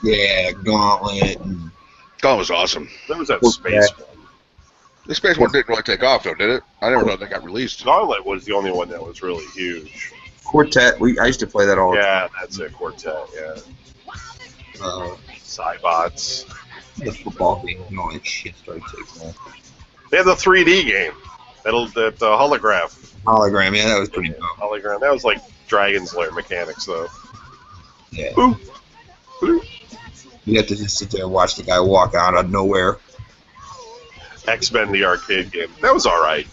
Speaker 3: Yeah, Gauntlet. And
Speaker 1: God was awesome.
Speaker 2: There was that
Speaker 3: Well,
Speaker 2: Space one.
Speaker 1: The Space one didn't really take off though, did it? I never know they got released.
Speaker 2: Gauntlet was the only one that was really huge.
Speaker 3: Quartet. I used to play that all the
Speaker 2: Yeah, that's it, Quartet, yeah.
Speaker 3: time.
Speaker 2: Cybots.
Speaker 3: The football game and all that shit started taking off.
Speaker 2: They had the 3D game. That holograph.
Speaker 3: Hologram, yeah, that was pretty dope.
Speaker 2: Hologram. That was like Dragon's Lair mechanics, though.
Speaker 3: Yeah.
Speaker 2: Ooh. Ooh.
Speaker 3: You have to just sit there and watch the guy walk out of nowhere.
Speaker 2: X-Men, the arcade game. That was alright.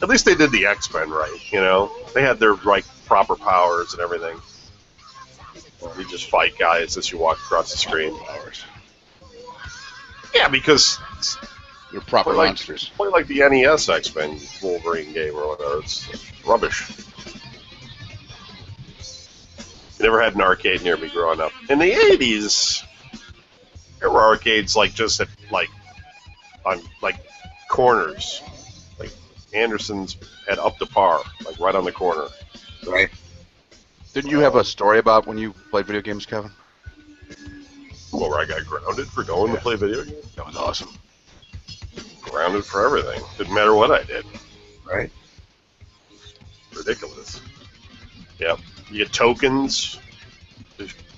Speaker 2: At least they did the X-Men right, you know? They had their, like, proper powers and everything. You just fight guys as you walk across the screen. Yeah, because
Speaker 1: They're proper
Speaker 2: Well, like-
Speaker 1: monsters.
Speaker 2: play like the NES X-Men Wolverine game or whatever. It's rubbish. Never had an arcade near me growing up. In the 80s, there were arcades like just at on corners. Like Anderson's had Up to Par, like right on the corner.
Speaker 3: Right?
Speaker 1: Didn't you have a story about when you played video games, Kevin?
Speaker 2: Well, where I got grounded for going to play video games.
Speaker 1: That was awesome.
Speaker 2: Grounded for everything. Didn't matter what I did.
Speaker 3: Right?
Speaker 2: Ridiculous. Yep. You get tokens.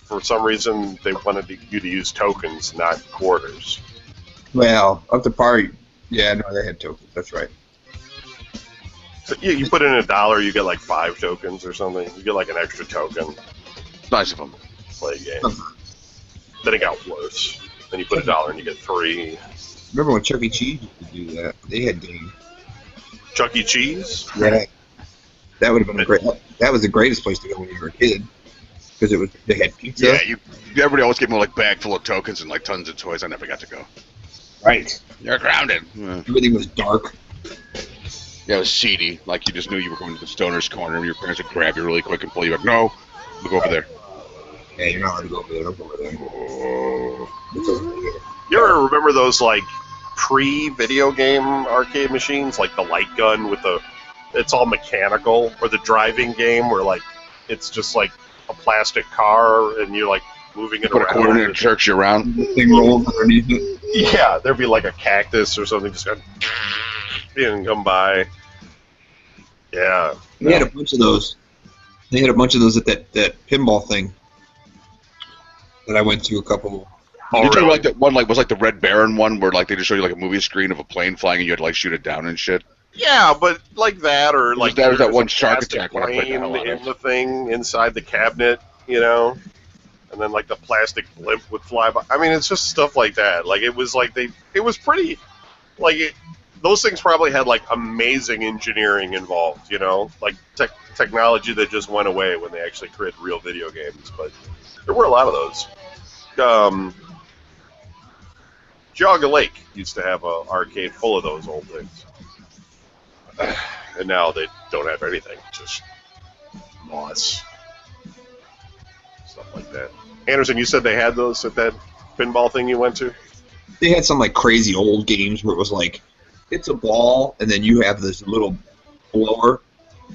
Speaker 2: For some reason, they wanted you to use tokens, not quarters.
Speaker 3: Well, Up to Par, yeah, no, they had tokens. That's right.
Speaker 2: So you put in $1, you get like 5 tokens or something. You get like an extra token.
Speaker 1: It's nice of them.
Speaker 2: To play a game. Then it got worse. Then you put $1 and you get 3.
Speaker 3: Remember when Chuck E. Cheese used to do that? They had games.
Speaker 2: Chuck E. Cheese.
Speaker 3: Yeah. That would have been a great. That was the greatest place to go when you were a kid, because they had pizza.
Speaker 1: Yeah, everybody always gave me like bag full of tokens and like tons of toys. I never got to go.
Speaker 3: Right.
Speaker 1: You're grounded. Yeah,
Speaker 3: Everything was dark.
Speaker 1: it was seedy. Like you just knew you were going to the stoner's corner, and your parents would grab you really quick and pull you back. No, we'll go over there.
Speaker 3: Yeah, you're not allowed to go over there. Don't go over there.
Speaker 1: Oh.
Speaker 3: It's over there.
Speaker 2: You ever remember those like pre-video game arcade machines, like the light gun with it's all mechanical, or the driving game where like it's just like a plastic car and you're like moving it
Speaker 1: Put a quarter in
Speaker 2: around.
Speaker 1: and jerks you around.
Speaker 3: The thing rolls underneath it.
Speaker 2: Yeah, there'd be like a cactus or something just and come by. Yeah.
Speaker 3: They had a bunch of those. They had a bunch of those at that pinball thing that I went to a couple.
Speaker 2: Oh,
Speaker 1: you talking
Speaker 2: really?
Speaker 1: like that one like was like the Red Baron one where like they just show you like a movie screen of a plane flying and you had to like shoot it down and shit.
Speaker 2: Yeah, but like that, or like
Speaker 1: that was that
Speaker 2: there's
Speaker 1: one
Speaker 2: a
Speaker 1: Shark
Speaker 2: plastic
Speaker 1: Attack when I played the
Speaker 2: plane
Speaker 1: hell out of
Speaker 2: in the thing inside the cabinet, you know, and then like the plastic blimp would fly by. I mean, it's just stuff like that. Like it was like it was pretty, like those things probably had like amazing engineering involved, you know, like technology that just went away when they actually created real video games. But There were a lot of those. Geauga Lake used to have an arcade full of those old things. And now they don't have anything, just moss. Stuff like that. Anderson, you said they had those at that pinball thing you went to?
Speaker 3: They had some like crazy old games where it was like, it's a ball, and then you have this little blower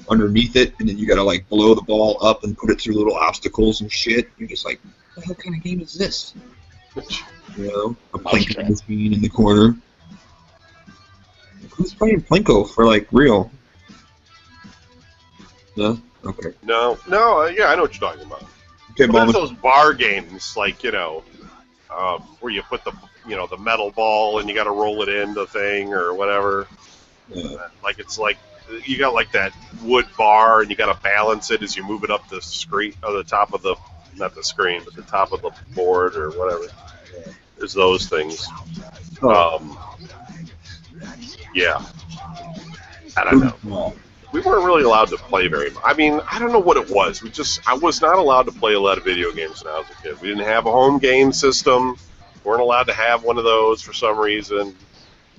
Speaker 3: underneath it, and then you gotta like blow the ball up and put it through little obstacles and shit. You're just like, what the hell kind of game is this? You know, a Plinko machine in the corner. Who's playing Plinko for like real? No? Okay.
Speaker 2: No, yeah, I know what you're talking about.
Speaker 3: Okay,
Speaker 2: Well, there's those bar games, like, where you put the metal ball and you got to roll it in the thing or whatever.
Speaker 3: Yeah.
Speaker 2: Like, it's like, you got like that wood bar and you got to balance it as you move it up the screen, or the top of the, not the screen, but the top of the board or whatever. There's those things. Yeah. I don't know. We weren't really allowed to play very much. I mean, I don't know what it was. I was not allowed to play a lot of video games when I was a kid. We didn't have a home game system. We weren't allowed to have one of those for some reason.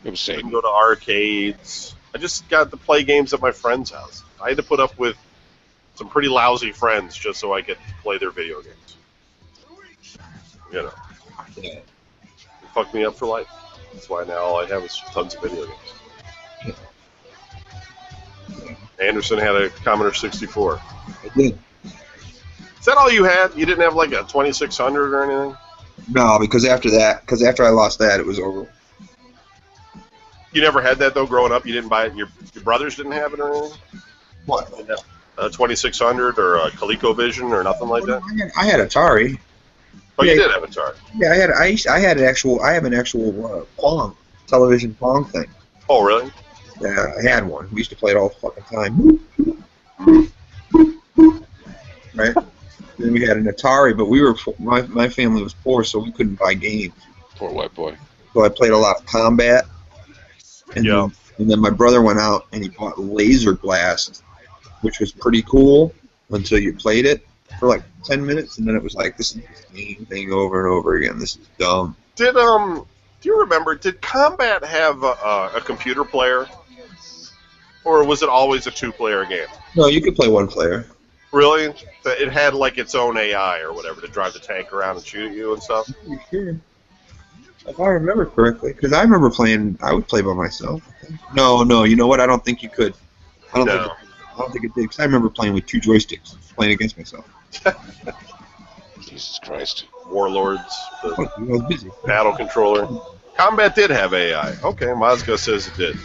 Speaker 1: It was
Speaker 2: Didn't
Speaker 1: Satan.
Speaker 2: go to arcades. I just got to play games at my friend's house. I had to put up with some pretty lousy friends just so I could play their video games. You know.
Speaker 3: Yeah.
Speaker 2: It fucked me up for life. That's why now all I have is tons of video games. Anderson had a Commodore 64.
Speaker 3: I did.
Speaker 2: Is that all you had? You didn't have like a 2600 or anything?
Speaker 3: No, because after I lost that, it was over.
Speaker 2: You never had that though growing up? You didn't buy it? Your brothers didn't have it or anything?
Speaker 3: What?
Speaker 2: A 2600 or a ColecoVision or nothing like that?
Speaker 3: I had Atari.
Speaker 2: Oh,
Speaker 3: Yeah.
Speaker 2: you did have Atari.
Speaker 3: Yeah, I have an actual Pong television Pong thing.
Speaker 2: Oh, really?
Speaker 3: Yeah, I had one. We used to play it all the fucking time. Right? Then we had an Atari, but my family was poor, so we couldn't buy games.
Speaker 1: Poor white boy.
Speaker 3: So I played a lot of Combat. And,
Speaker 2: Yeah.
Speaker 3: and then my brother went out and he bought Laser Blast, which was pretty cool until you played it for like 10 minutes, and then it was like, this is the same thing over and over again. This is dumb.
Speaker 2: Do you remember, did Combat have a computer player? Or was it always a two-player game?
Speaker 3: No, you could play one player.
Speaker 2: Really? It had like its own AI or whatever to drive the tank around and shoot at you and stuff?
Speaker 3: You sure? If I remember correctly, because I remember I would play by myself. No, you know what? I don't think you could. I don't think it did, because I remember playing with two joysticks, playing against myself.
Speaker 1: Jesus Christ.
Speaker 2: Warlords,
Speaker 3: I
Speaker 2: the
Speaker 3: was busy.
Speaker 2: battle controller. Combat did have AI. Okay, Mazga says it did.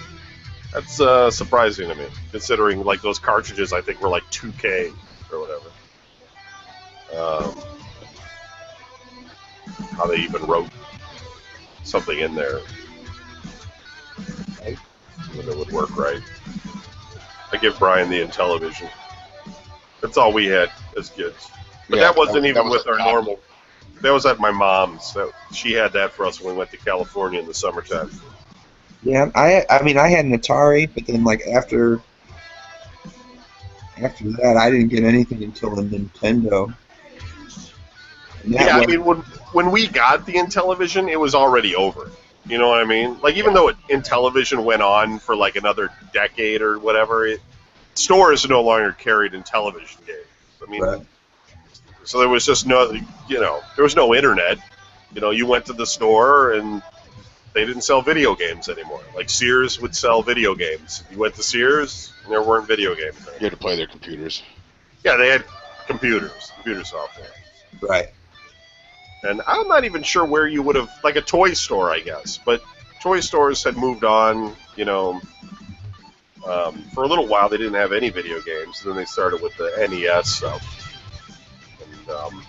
Speaker 2: That's surprising to me, considering like those cartridges I think were like 2K or whatever. How they even wrote something in there when it would work right. I give Brian the Intellivision. That's all we had as kids. But
Speaker 1: Yeah,
Speaker 2: that wasn't
Speaker 1: that
Speaker 2: even
Speaker 1: was
Speaker 2: with our normal. That was at my mom's. She had that for us when we went to California in the summertime.
Speaker 3: Yeah, I mean, I had an Atari, but then like after that, I didn't get anything until the Nintendo. And that
Speaker 2: Yeah, I
Speaker 3: was-
Speaker 2: mean, when we got the Intellivision, it was already over. You know what I mean? Like, even though Intellivision went on for like another decade or whatever, stores no longer carried Intellivision games. I mean,
Speaker 3: Right.
Speaker 2: so there was just no, there was no internet. You went to the store and they didn't sell video games anymore. Like Sears would sell video games. You went to Sears and there weren't video games anymore.
Speaker 1: You had to play their computers.
Speaker 2: Yeah, they had computer software.
Speaker 3: Right.
Speaker 2: And I'm not even sure where you would have, like a toy store, I guess. But toy stores had moved on, for a little while they didn't have any video games. Then they started with the NES stuff. And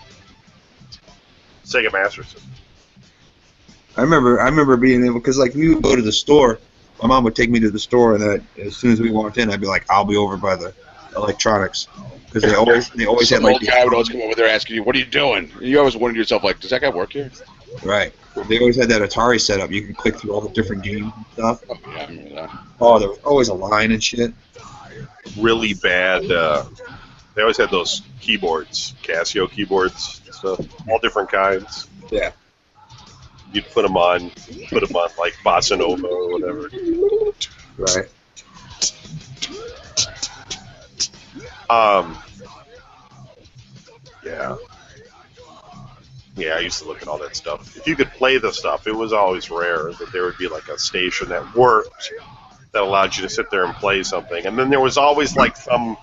Speaker 2: Sega Master System.
Speaker 3: I remember being able, because like we would go to the store. My mom would take me to the store, and then as soon as we walked in, I'd be like, "I'll be over by the electronics," because they always had
Speaker 1: Some
Speaker 3: like
Speaker 1: old guy would always come over there asking you, "What are you doing?" And you always wondered to yourself, like, "Does that guy work here?"
Speaker 3: right. They always had that Atari setup. You could click through all the different games and stuff.
Speaker 1: Oh, yeah, I remember that.
Speaker 3: Oh, there was always a line and shit.
Speaker 2: Really bad. They They always had those keyboards, Casio keyboards, and stuff, all different kinds.
Speaker 3: Yeah.
Speaker 2: You'd put them on like Bossa Nova or whatever.
Speaker 3: Right.
Speaker 2: Yeah. Yeah, I used to look at all that stuff. If you could play the stuff, it was always rare that there would be like a station that worked that allowed you to sit there and play something. And then there was always like some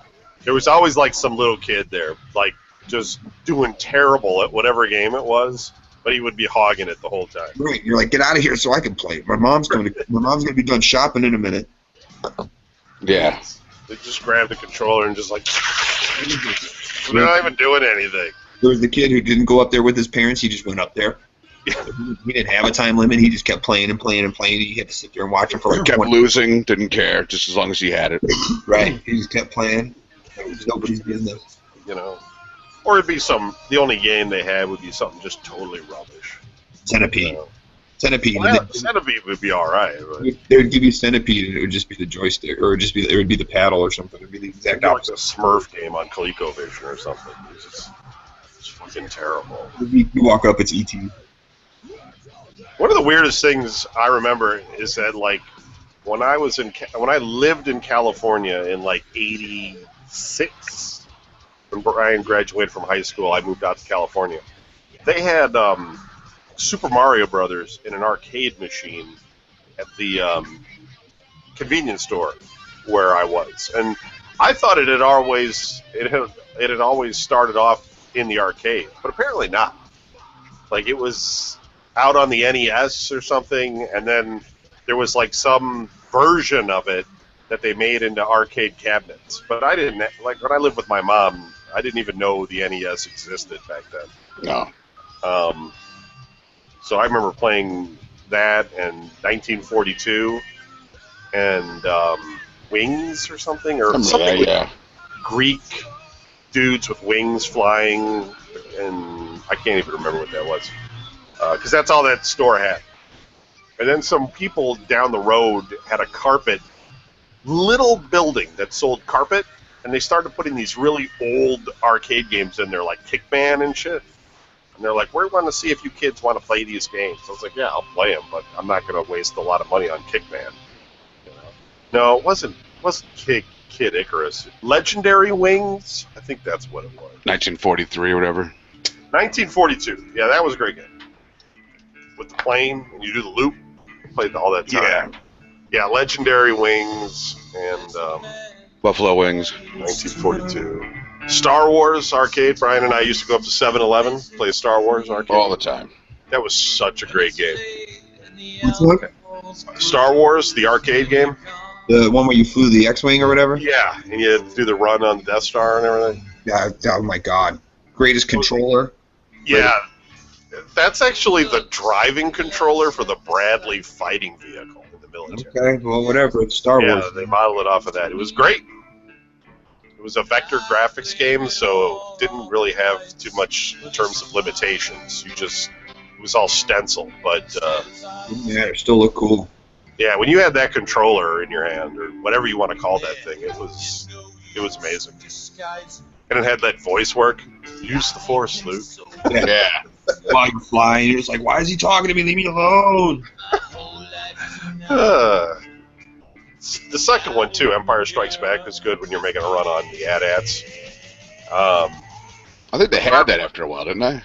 Speaker 2: little kid there, like just doing terrible at whatever game it was, but he would be hogging it the whole time.
Speaker 3: Right. You're like, get out of here so I can play. My mom's gonna be done shopping in a minute.
Speaker 1: Yeah.
Speaker 2: They just grabbed the controller and just like they're not even doing anything.
Speaker 3: There was the kid who didn't go up there with his parents. He just went up there. He didn't have a time limit. He just kept playing and playing and playing. You had to sit there and watch him for like
Speaker 1: Kept
Speaker 3: 20
Speaker 1: losing, didn't care, just as long as he had it.
Speaker 3: Right. He just kept playing. It was nobody's business.
Speaker 2: You know, or it'd be the only game they had would be something just totally rubbish.
Speaker 3: Centipede.
Speaker 2: You know?
Speaker 3: Centipede.
Speaker 2: Well, Centipede would be all right. But
Speaker 3: They would give you Centipede, and it would just be the joystick, or it would be the paddle or something. It would be the exact
Speaker 2: it'd be like
Speaker 3: opposite.
Speaker 2: a Smurf game on ColecoVision or something. It's just fucking terrible.
Speaker 3: You walk up, it's ET.
Speaker 2: One of the weirdest things I remember is that like when I lived in California in like '86, when Brian graduated from high school, I moved out to California. They had Super Mario Brothers in an arcade machine at the convenience store where I was, and I thought it had always started off in the arcade, but apparently not. Like it was out on the NES or something, and then there was like some version of it that they made into arcade cabinets. But I didn't, like when I lived with my mom, I didn't even know the NES existed back then.
Speaker 1: No.
Speaker 2: So I remember playing that and 1942 and Wings or something, or something with Greek dudes with wings flying, and I can't even remember what that was. Because that's all that store had. And then some people down the road had a little building that sold carpet, and they started putting these really old arcade games in there, like Kickman and shit. And they're like, we want to see if you kids want to play these games. I was like, yeah, I'll play them, but I'm not going to waste a lot of money on Kickman. You know? No, it wasn't Kid Icarus. Legendary Wings? I think that's what it was.
Speaker 1: 1943 or whatever.
Speaker 2: 1942. Yeah, that was a great game. With the plane, and you do the loop. Played all that time. Yeah, Legendary Wings and
Speaker 1: Buffalo Wings.
Speaker 2: 1942. Star Wars arcade. Brian and I used to go up to 7-Eleven, play Star Wars arcade.
Speaker 1: All the time.
Speaker 2: That was such a great game.
Speaker 3: What's that?
Speaker 2: Star Wars, the arcade game.
Speaker 3: The one where you flew the X-Wing or whatever?
Speaker 2: Yeah, and you had to do the run on the Death Star and everything.
Speaker 3: Yeah, oh my God. Greatest controller.
Speaker 2: Yeah, that's actually the driving controller for the Bradley fighting vehicle in the military.
Speaker 3: Okay, well, whatever. It's Star Wars.
Speaker 2: Yeah, they modeled it off of that. It was great. It was a vector graphics game, so it didn't really have too much in terms of limitations. It was all stencil, but
Speaker 3: Yeah, it still look cool.
Speaker 2: yeah, when you had that controller in your hand, or whatever you want to call that thing, it was amazing. And it had that voice work. Use the Force, Luke.
Speaker 1: Yeah.
Speaker 3: While you're flying, you're just like, why is he talking to me? Leave me alone.
Speaker 2: The second one, too, Empire Strikes Back, is good when you're making a run on the AT-ATs.
Speaker 1: I think they had that after a while, didn't they?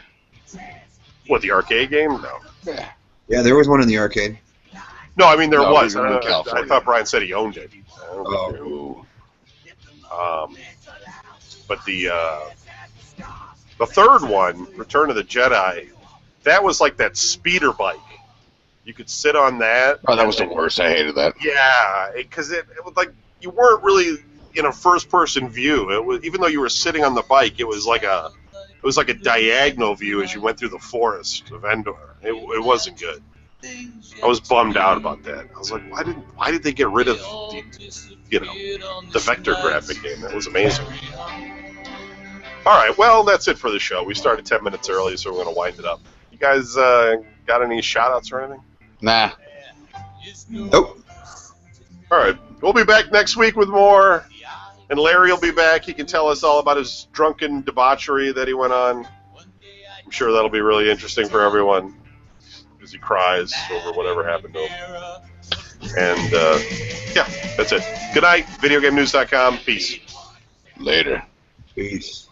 Speaker 2: What, the arcade game? No.
Speaker 1: Yeah.
Speaker 3: Yeah, there was one in the arcade.
Speaker 2: No, I mean, there
Speaker 1: No,
Speaker 2: was.
Speaker 1: we were in
Speaker 2: I
Speaker 1: California.
Speaker 2: thought Brian said he owned it.
Speaker 3: Oh.
Speaker 2: But the third one, Return of the Jedi, that was like that speeder bike. You could sit on that.
Speaker 1: Oh, that was the worst. I hated that.
Speaker 2: Yeah, because it was like you weren't really in a first-person view. It was, even though you were sitting on the bike, it was like a diagonal view as you went through the forest of Endor. It wasn't good. I was bummed out about that. I was like, why did they get rid of the vector graphic game? That was amazing. All right, well, that's it for the show. We started 10 minutes early, so we're going to wind it up. You guys got any shout-outs or anything?
Speaker 1: Nah.
Speaker 3: Nope.
Speaker 2: All right, we'll be back next week with more And Larry will be back. He can tell us all about his drunken debauchery that he went on. I'm sure that'll be really interesting for everyone as he cries over whatever happened to him. And, yeah, that's it. Good night. VideoGameNews.com. Peace.
Speaker 1: Later.
Speaker 3: Peace.